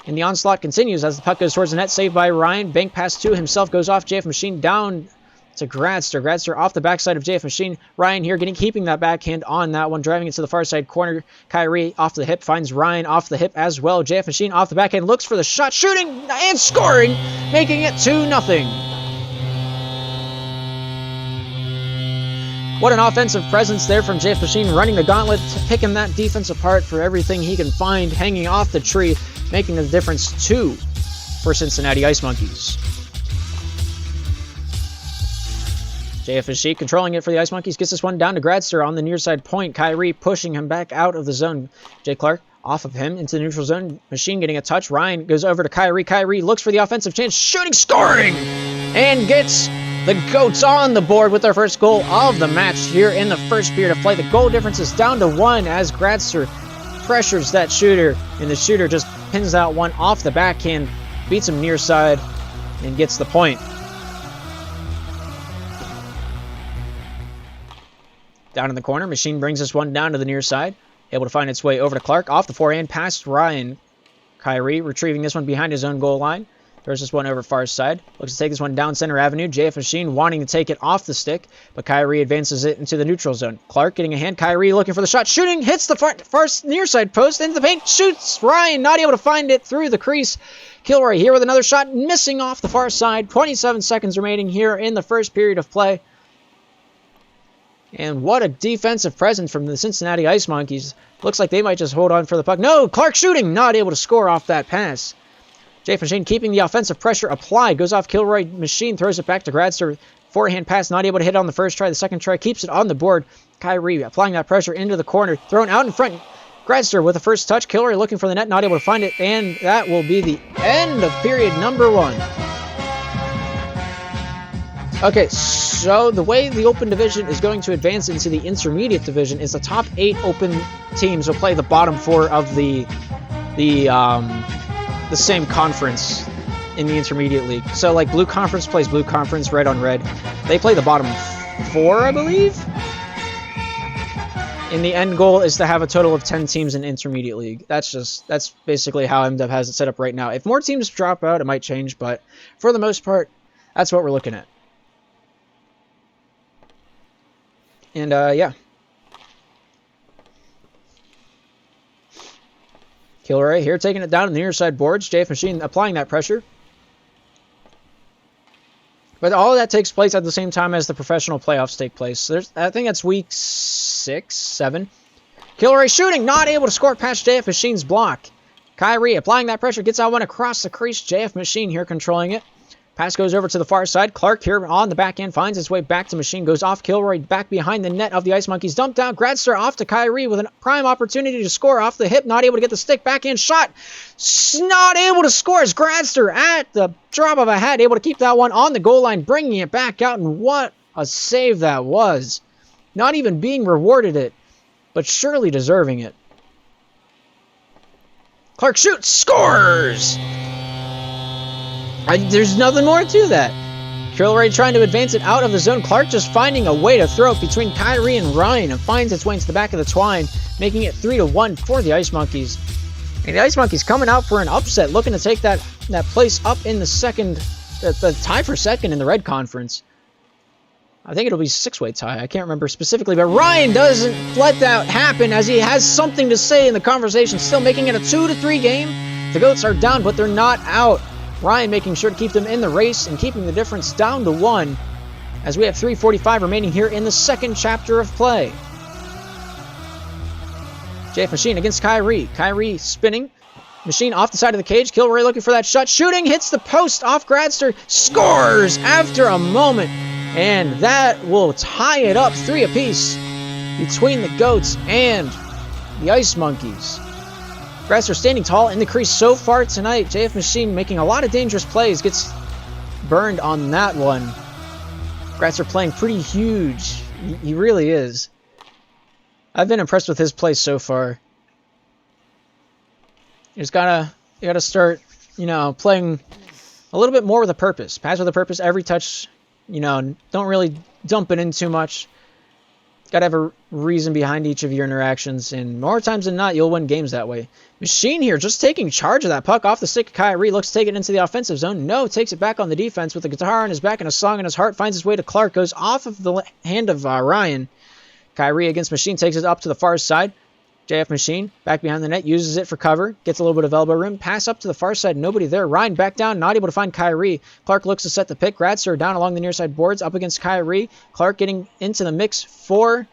And the onslaught continues as the puck goes towards the net. Saved by Ryan. Bank pass to himself. Goes off JF Machine down to Gradster. Gradster off the backside of JF Machine. Ryan here keeping that backhand on that one. Driving it to the far side corner. Kyrie off the hip. Finds Ryan off the hip as well. JF Machine off the backhand. Looks for the shot. Shooting and scoring. Making it 2-0. What an offensive presence there from JF Machine, running the gauntlet, picking that defense apart for everything he can find, hanging off the tree, making the difference 2 for Cincinnati Ice Monkeys. JF Machine controlling it for the Ice Monkeys, gets this one down to Gradster on the near side point. Kyrie pushing him back out of the zone. Jay Clark off of him into the neutral zone. Machine getting a touch. Ryan goes over to Kyrie. Kyrie looks for the offensive chance, shooting, scoring, and gets the Goats on the board with their first goal of the match here in the first period of play. The goal difference is down to 1 as Gradster pressures that shooter, and the shooter just pins that one off the backhand, beats him near side, and gets the point. Down in the corner, Machine brings this one down to the near side, able to find its way over to Clark, off the forehand, past Ryan. Kyrie retrieving this one behind his own goal line. Throws this one over far side. Looks to take this one down center avenue. JF Machine wanting to take it off the stick, but Kyrie advances it into the neutral zone. Clark getting a hand. Kyrie looking for the shot. Shooting. Hits the far near side post. Into the paint. Shoots. Ryan not able to find it through the crease. Kilroy here with another shot. Missing off the far side. 27 seconds remaining here in the first period of play. And what a defensive presence from the Cincinnati Ice Monkeys. Looks like they might just hold on for the puck. No! Clark shooting. Not able to score off that pass. JF Machine keeping the offensive pressure applied. Goes off Kilroy. Machine throws it back to Gradster. Forehand pass, not able to hit on the first try. The second try keeps it on the board. Kyrie applying that pressure into the corner. Thrown out in front. Gradster with the first touch. Kilroy looking for the net, not able to find it. And that will be the end of period number 1. Okay, so the way the Open Division is going to advance into the Intermediate Division is the top 8 Open teams will play the bottom 4 of the same conference in the Intermediate League. So, like, Blue Conference plays Blue Conference, Red on Red. They play the bottom 4, I believe? And the end goal is to have a total of 10 teams in Intermediate League. That's basically how MDEV has it set up right now. If more teams drop out, it might change, but for the most part, that's what we're looking at. And, yeah. Kilroy here taking it down to the near side boards. JF Machine applying that pressure. But all of that takes place at the same time as the professional playoffs take place. I think that's week 6, 7. Kilroy shooting, not able to score past JF Machine's block. Kyrie applying that pressure, gets that one across the crease. JF Machine here controlling it. Pass goes over to the far side. Clark here on the back end finds his way back to Machine. Goes off Kilroy back behind the net of the Ice Monkeys. Dumped down. Gradster off to Kyrie with a prime opportunity to score off the hip. Not able to get the stick. Backhand shot. Not able to score as Gradster at the drop of a hat. Able to keep that one on the goal line. Bringing it back out. And what a save that was. Not even being rewarded it, but surely deserving it. Clark shoots. Scores! There's nothing more to that. Kilroy trying to advance it out of the zone. Clark just finding a way to throw it between Kyrie and Ryan and finds its way into the back of the twine, making it 3-1 for the Ice Monkeys. And the Ice Monkeys coming out for an upset, looking to take that place up in the second, the tie for second in the Red Conference. I think it'll be 6-way tie. I can't remember specifically, but Ryan doesn't let that happen as he has something to say in the conversation, still making it a 2-3 game. The Goats are down, but they're not out. Ryan making sure to keep them in the race and keeping the difference down to 1 as we have 3:45 remaining here in the second chapter of play. JF Machine against Kyrie. Kyrie spinning. Machine off the side of the cage. Kilroy looking for that shot. Shooting. Hits the post off Gradster. Scores after a moment. And that will tie it up 3 apiece between the Goats and the Ice Monkeys. Gradster standing tall in the crease so far tonight. JF Machine making a lot of dangerous plays. Gets burned on that one. Gratzer playing pretty huge. He really is. I've been impressed with his play so far. You gotta start, playing a little bit more with a purpose. Pass with a purpose. Every touch, don't really dump it in too much. Gotta have a reason behind each of your interactions, and more times than not, you'll win games that way. Machine here, just taking charge of that puck off the stick of Kyrie. Looks to take it into the offensive zone. No, takes it back on the defense with a guitar on his back and a song in his heart. Finds his way to Clark. Goes off of the hand of Ryan. Kyrie against Machine. Takes it up to the far side. JF Machine back behind the net. Uses it for cover. Gets a little bit of elbow room. Pass up to the far side. Nobody there. Ryan back down. Not able to find Kyrie. Clark looks to set the pick. Gratzer down along the near side boards. Up against Kyrie. Clark getting into the mix for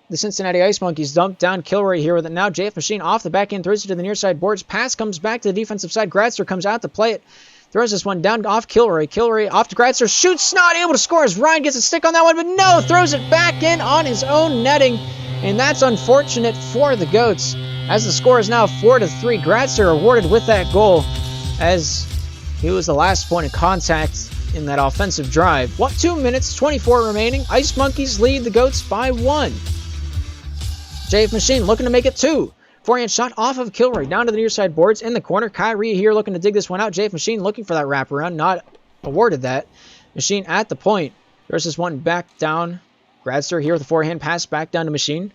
the Cincinnati Ice Monkeys. Dumped down Kilroy here with it now. JF Machine off the back end. Throws it to the near side boards. Pass comes back to the defensive side. Gratzer comes out to play it. Throws this one down off Kilroy. Kilroy off to Gratzer. Shoots. Not able to score as Ryan gets a stick on that one. But no. Throws it back in on his own netting. And that's unfortunate for the Goats, as the score is now 4-3. Gratzer awarded with that goal, as he was the last point of contact in that offensive drive. 2 minutes, 24 remaining. Ice Monkeys lead the Goats by 1. JF Machine looking to make it 2. Forehand shot off of Kilroy, down to the near side boards in the corner. Kyrie here looking to dig this one out. JF Machine looking for that wraparound, not awarded that. Machine at the point. There's this one back down. Gratzer here with a forehand pass back down to Machine.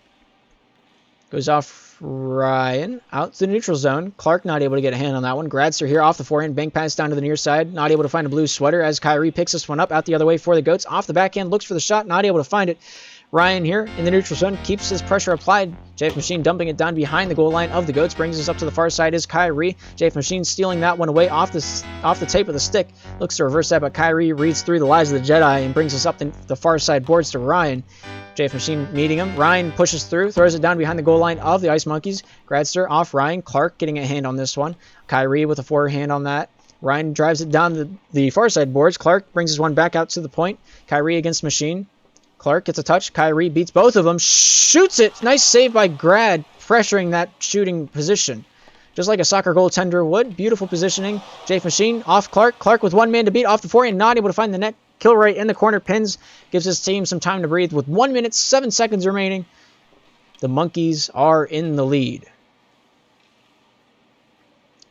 Goes off Ryan. Out to the neutral zone. Clark not able to get a hand on that one. Gratzer here off the forehand. Bank pass down to the near side. Not able to find a blue sweater as Kyrie picks this one up out the other way for the Goats. Off the backhand. Looks for the shot. Not able to find it. Ryan here in the neutral zone. Keeps his pressure applied. JF Machine dumping it down behind the goal line of the Goats. Brings us up to the far side is Kyrie. JF Machine stealing that one away off the tape of the stick. Looks to reverse that, but Kyrie reads through the lies of the Jedi and brings us up the far side boards to Ryan. JF Machine meeting him. Ryan pushes through. Throws it down behind the goal line of the Ice Monkeys. Gratzer off Ryan. Clark getting a hand on this one. Kyrie with a forehand on that. Ryan drives it down the far side boards. Clark brings his one back out to the point. Kyrie against Machine. Clark gets a touch. Kyrie beats both of them. Shoots it. Nice save by Grad, pressuring that shooting position. Just like a soccer goaltender would. Beautiful positioning. JF Machine off Clark. Clark with one man to beat off the forehand. Not able to find the net. Kilroy in the corner pins. Gives his team some time to breathe with 1 minute, 7 seconds remaining. The Monkeys are in the lead.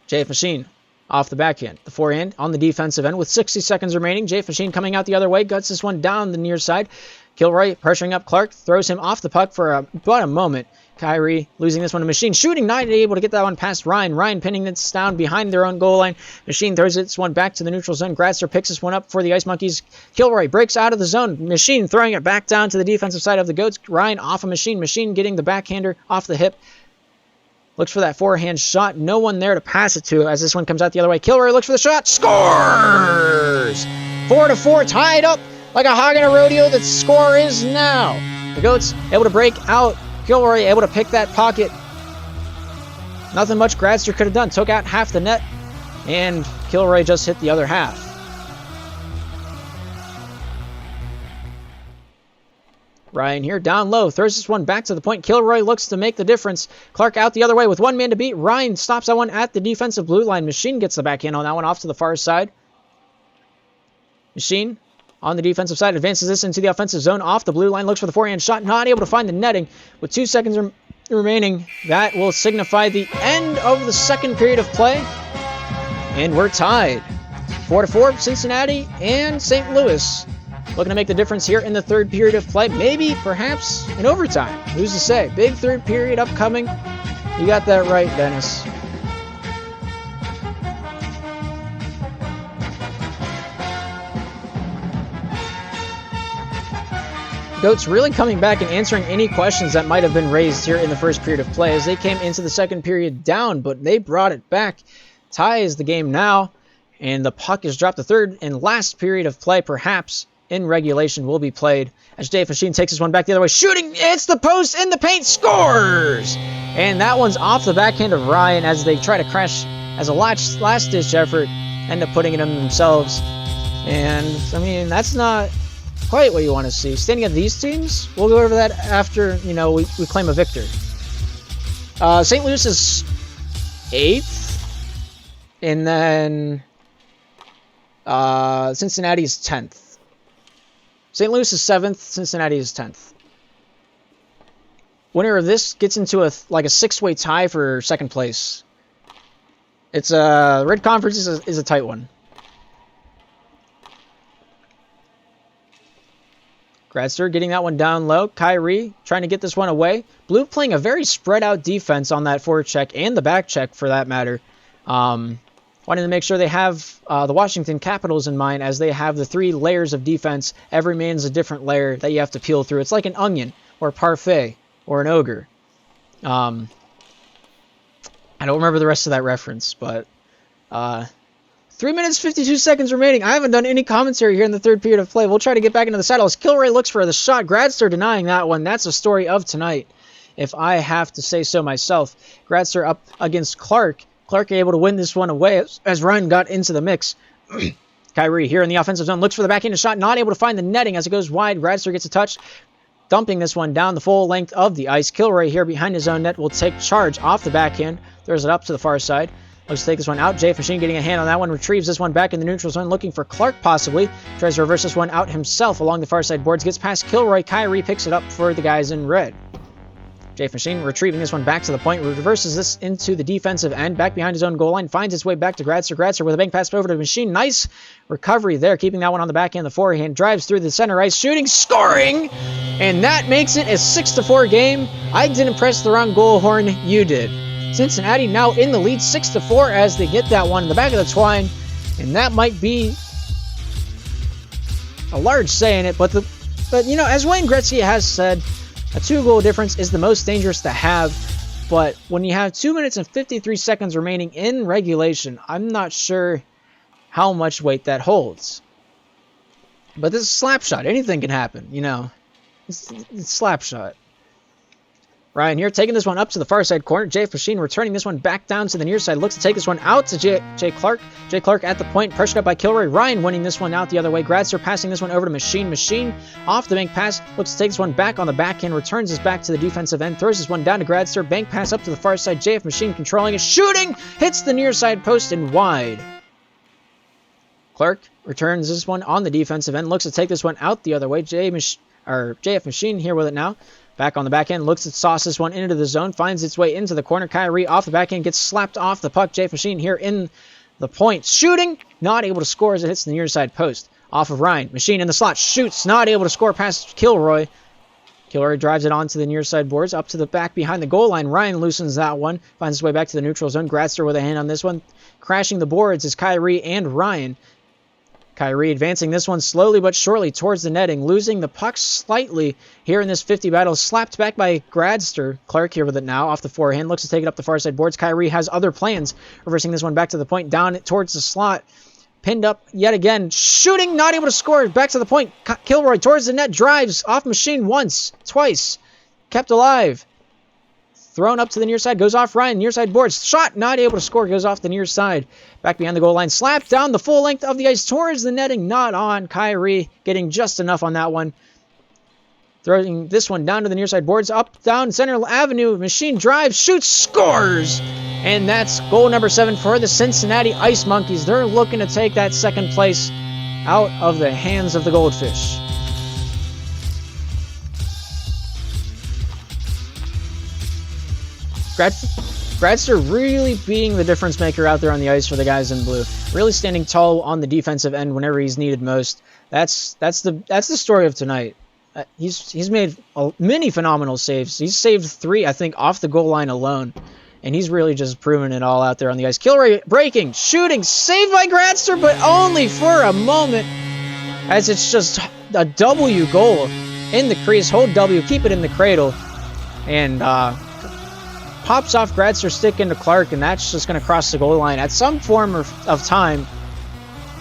JF Machine off the backhand. The forehand on the defensive end with 60 seconds remaining. JF Machine coming out the other way. Guts this one down the near side. Kilroy pressuring up Clark. Throws him off the puck for about a moment. Kyrie losing this one to Machine. Shooting, not able to get that one past Ryan. Ryan pinning this down behind their own goal line. Machine throws this one back to the neutral zone. Gratzer picks this one up for the Ice Monkeys. Kilroy breaks out of the zone. Machine throwing it back down to the defensive side of the Goats. Ryan off of Machine. Machine getting the backhander off the hip. Looks for that forehand shot. No one there to pass it to as this one comes out the other way. Kilroy looks for the shot. Scores! 4-4, tied up like a hog in a rodeo. The score is now. The Goats able to break out. Kilroy able to pick that pocket. Nothing much Gratzer could have done. Took out half the net, and Kilroy just hit the other half. Ryan here down low. Throws this one back to the point. Kilroy looks to make the difference. Clark out the other way with one man to beat. Ryan stops that one at the defensive blue line. Machine gets the backhand on that one off to the far side. Machine on the defensive side advances this into the offensive zone off the blue line. Looks for the forehand shot. Not able to find the netting. With 2 seconds remaining, that will signify the end of the second period of play. And we're tied. 4-4, Cincinnati and St. Louis looking to make the difference here in the third period of play. Maybe, perhaps, in overtime. Who's to say? Big third period upcoming. You got that right, Dennis. Goats really coming back and answering any questions that might have been raised here in the first period of play as they came into the second period down, but they brought it back. Ties the game now, and the puck is dropped. The third and last period of play, perhaps, in regulation will be played as JF Machine takes this one back the other way. Shooting, it's the post in the paint, scores! And that one's off the backhand of Ryan as they try to crash as a last-ditch effort, end up putting it in themselves. And, I mean, that's not quite what you want to see. Standing at these teams, we'll go over that after, we claim a victor. St. Louis is 8th, and then Cincinnati is 10th. St. Louis is 7th. Cincinnati is 10th. Winner of this gets into a 6-way tie for second place. It's Red Conference is a tight one. Gradster getting that one down low. Kyrie trying to get this one away. Blue playing a very spread out defense on that forward check and the back check for that matter. Wanting to make sure they have the Washington Capitals in mind as they have the 3 layers of defense. Every man's a different layer that you have to peel through. It's like an onion or a parfait or an ogre. I don't remember the rest of that reference, but 3 minutes, 52 seconds remaining. I haven't done any commentary here in the third period of play. We'll try to get back into the saddle as Kilroy looks for the shot. Gradster denying that one. That's the story of tonight, if I have to say so myself. Gradster up against Clark. Clark able to win this one away as Ryan got into the mix. Kyrie here in the offensive zone looks for the backhand shot. Not able to find the netting as it goes wide. Gradster gets a touch. Dumping this one down the full length of the ice. Kilroy here behind his own net will take charge off the backhand. Throws it up to the far side. Looks to take this one out. JF Machine getting a hand on that one. Retrieves this one back in the neutral zone. Looking for Clark possibly. Tries to reverse this one out himself along the far side boards. Gets past Kilroy. Kyrie picks it up for the guys in red. JF Machine retrieving this one back to the point. Reverses this into the defensive end. Back behind his own goal line. Finds its way back to Gradster. Gradster with a bank pass over to Machine. Nice recovery there. Keeping that one on the backhand. The forehand. Drives through the center ice. Shooting. Scoring! And that makes it a 6-4 game. I didn't press the wrong goal horn. You did. Cincinnati now in the lead 6-4 as they get that one in the back of the twine. And that might be a large say in it. But you know, as Wayne Gretzky has said, a 2-goal difference is the most dangerous to have. But when you have 2 minutes and 53 seconds remaining in regulation, I'm not sure how much weight that holds. But this is a slap shot. Anything can happen, you know. It's slap shot. Ryan here taking this one up to the far side corner. JF Machine returning this one back down to the near side. Looks to take this one out to Jay Clark. Jay Clark at the point. Pressured up by Kilroy. Ryan winning this one out the other way. Gradster passing this one over to Machine. Machine off the bank pass. Looks to take this one back on the backhand. Returns this back to the defensive end. Throws this one down to Gradster. Bank pass up to the far side. JF Machine controlling it. Shooting! Hits the near side post and wide. Clark returns this one on the defensive end. Looks to take this one out the other way. JF Machine here with it now. Back on the backhand, looks to sauce this one into the zone, finds its way into the corner. Kyrie off the backhand, gets slapped off the puck. JF Machine here in the point. Shooting, not able to score as it hits the near side post. Off of Ryan. Machine in the slot, shoots, not able to score past Kilroy. Kilroy drives it onto the near side boards, up to the back behind the goal line. Ryan loosens that one, finds his way back to the neutral zone. Gradster with a hand on this one. Crashing the boards is Kyrie and Ryan. Kyrie advancing this one slowly but surely towards the netting, losing the puck slightly here in this 50 battle. Slapped back by Gradster. Clark here with it now off the forehand. Looks to take it up the far side boards. Kyrie has other plans. Reversing this one back to the point, down towards the slot. Pinned up yet again. Shooting, not able to score. Back to the point. Kilroy towards the net. Drives off Machine once, twice. Kept alive. Thrown up to the near side, goes off Ryan, near side boards. Shot, not able to score, goes off the near side. Back behind the goal line, slapped down the full length of the ice towards the netting, not on. Kyrie getting just enough on that one. Throwing this one down to the near side boards, up, down, center avenue. Machine drives, shoots, scores! And that's goal number 7 for the Cincinnati Ice Monkeys. They're looking to take that second place out of the hands of the Goldfish. Gradster really being the difference maker out there on the ice for the guys in blue. Really standing tall on the defensive end whenever he's needed most. That's the story of tonight. He's made many phenomenal saves. He's saved 3, I think, off the goal line alone. And he's really just proven it all out there on the ice. Kilroy breaking, shooting, saved by Gradster, but only for a moment. As it's just a W goal in the crease. Hold W, keep it in the cradle. And pops off Gradster's stick into Clark, and that's just going to cross the goal line at some form of time.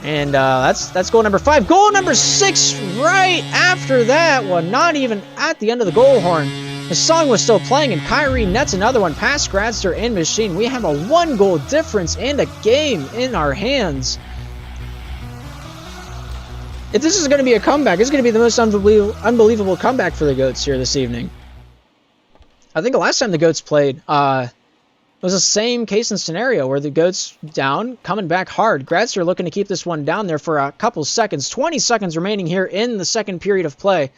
And that's goal number 5. Goal number 6 right after that one. Not even at the end of the goal horn. The song was still playing, and Kyrie nets another one past Gradster and Machine. We have a 1-goal difference and a game in our hands. If this is going to be a comeback, it's going to be the most unbelievable comeback for the Goats here this evening. I think the last time the Goats played, was the same case and scenario where the Goats down, coming back hard. Gratzer looking to keep this one down there for a couple seconds. 20 seconds remaining here in the second period of play.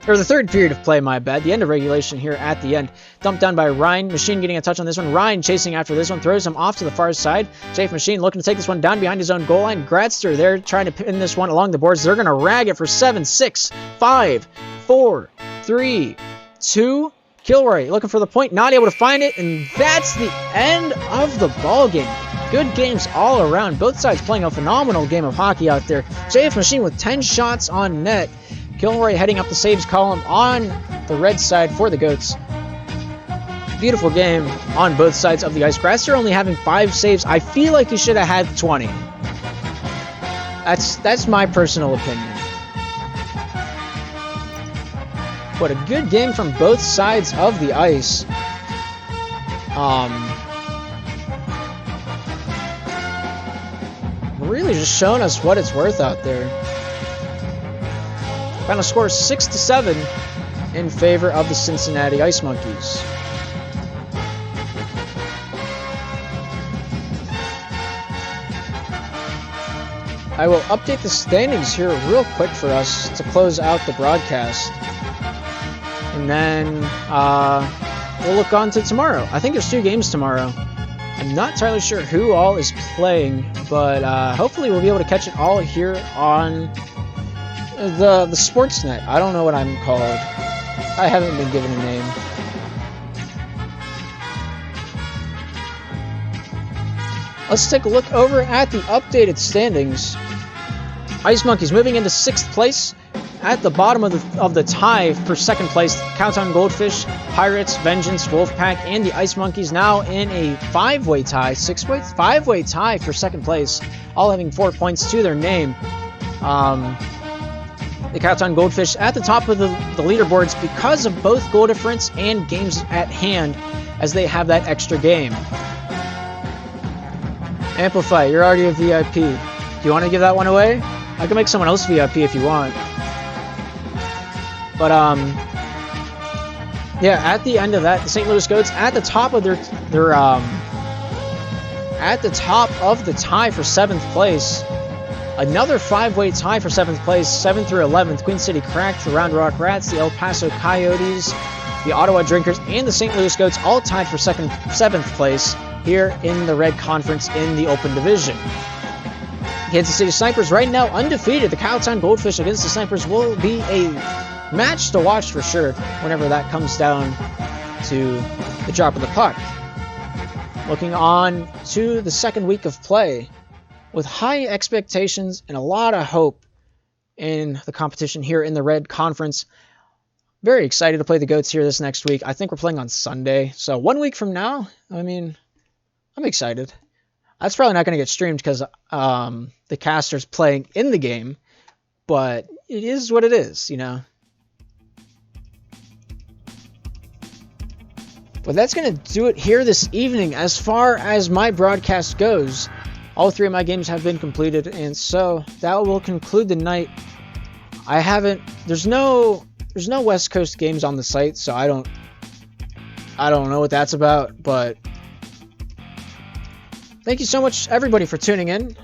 Or the third period of play, my bad. The end of regulation here at the end. Dumped down by Ryan. Machine getting a touch on this one. Ryan chasing after this one. Throws him off to the far side. Safe Machine looking to take this one down behind his own goal line. Gratzer there trying to pin this one along the boards. They're going to rag it for 7, 6, 5, 4, 3, 2... Kilroy looking for the point, not able to find it, and that's the end of the ball game. Good games all around. Both sides playing a phenomenal game of hockey out there. JF Machine with 10 shots on net. Kilroy heading up the saves column on the red side for the Goats. Beautiful game on both sides of the ice. Grasser only having 5 saves. I feel like he should have had 20. That's my personal opinion. But a good game from both sides of the ice. Really just showing us what it's worth out there. Final score 6-7 in favor of the Cincinnati Ice Monkeys. I will update the standings here real quick for us to close out the broadcast. And then we'll look on to tomorrow. I think there's 2 games tomorrow. I'm not entirely sure who all is playing, but hopefully we'll be able to catch it all here on the Sportsnet. I don't know what I'm called. I haven't been given a name. Let's take a look over at the updated standings. Ice Monkeys moving into 6th place. At the bottom of the tie for 2nd place, Countdown Goldfish, Pirates, Vengeance, Wolfpack, and the Ice Monkeys now in a 5-way tie, 5-way tie for 2nd place, all having 4 points to their name. The Countdown Goldfish at the top of the leaderboards because of both goal difference and games at hand, as they have that extra game. Amplify, you're already a VIP. Do you want to give that one away? I can make someone else VIP if you want. But, yeah, at the end of that, the St. Louis Goats at the top of at the top of the tie for 7th place. Another 5-way tie for 7th place, 7th through 11th. Queen City Cracked, the Round Rock Rats, the El Paso Coyotes, the Ottawa Drinkers, and the St. Louis Goats all tied for 7th place here in the Red Conference in the Open Division. Kansas City Snipers right now undefeated. The Cowtown Goldfish against the Snipers will be a match to watch for sure whenever that comes down to the drop of the puck. Looking on to the 2nd week of play with high expectations and a lot of hope in the competition here in the Red Conference. Very excited to play the Goats here this next week. I think we're playing on Sunday. So 1 week from now, I mean, I'm excited. That's probably not going to get streamed because the caster's playing in the game, but it is what it is, you know. But that's going to do it here this evening as far as my broadcast goes. All 3 of my games have been completed, and so that will conclude the night. There's no West Coast games on the site, so I don't know what that's about, but thank you so much everybody for tuning in,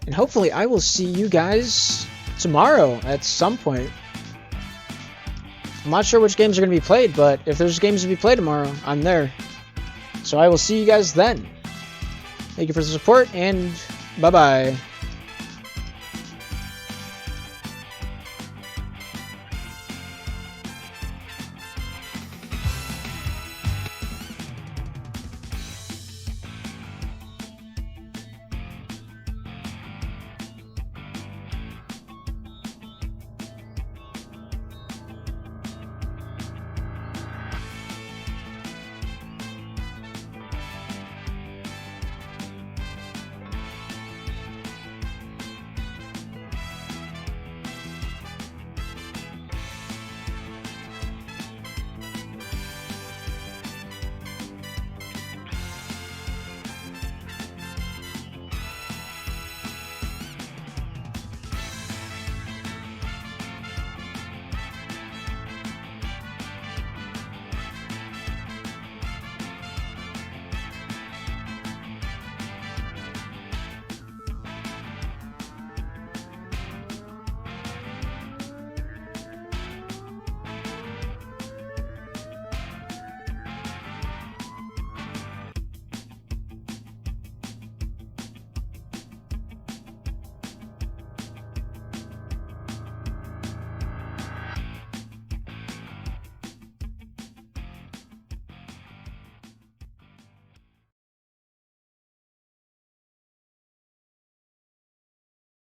and hopefully I will see you guys tomorrow at some point. I'm not sure which games are going to be played, but if there's games to be played tomorrow, I'm there. So I will see you guys then. Thank you for the support, and bye-bye.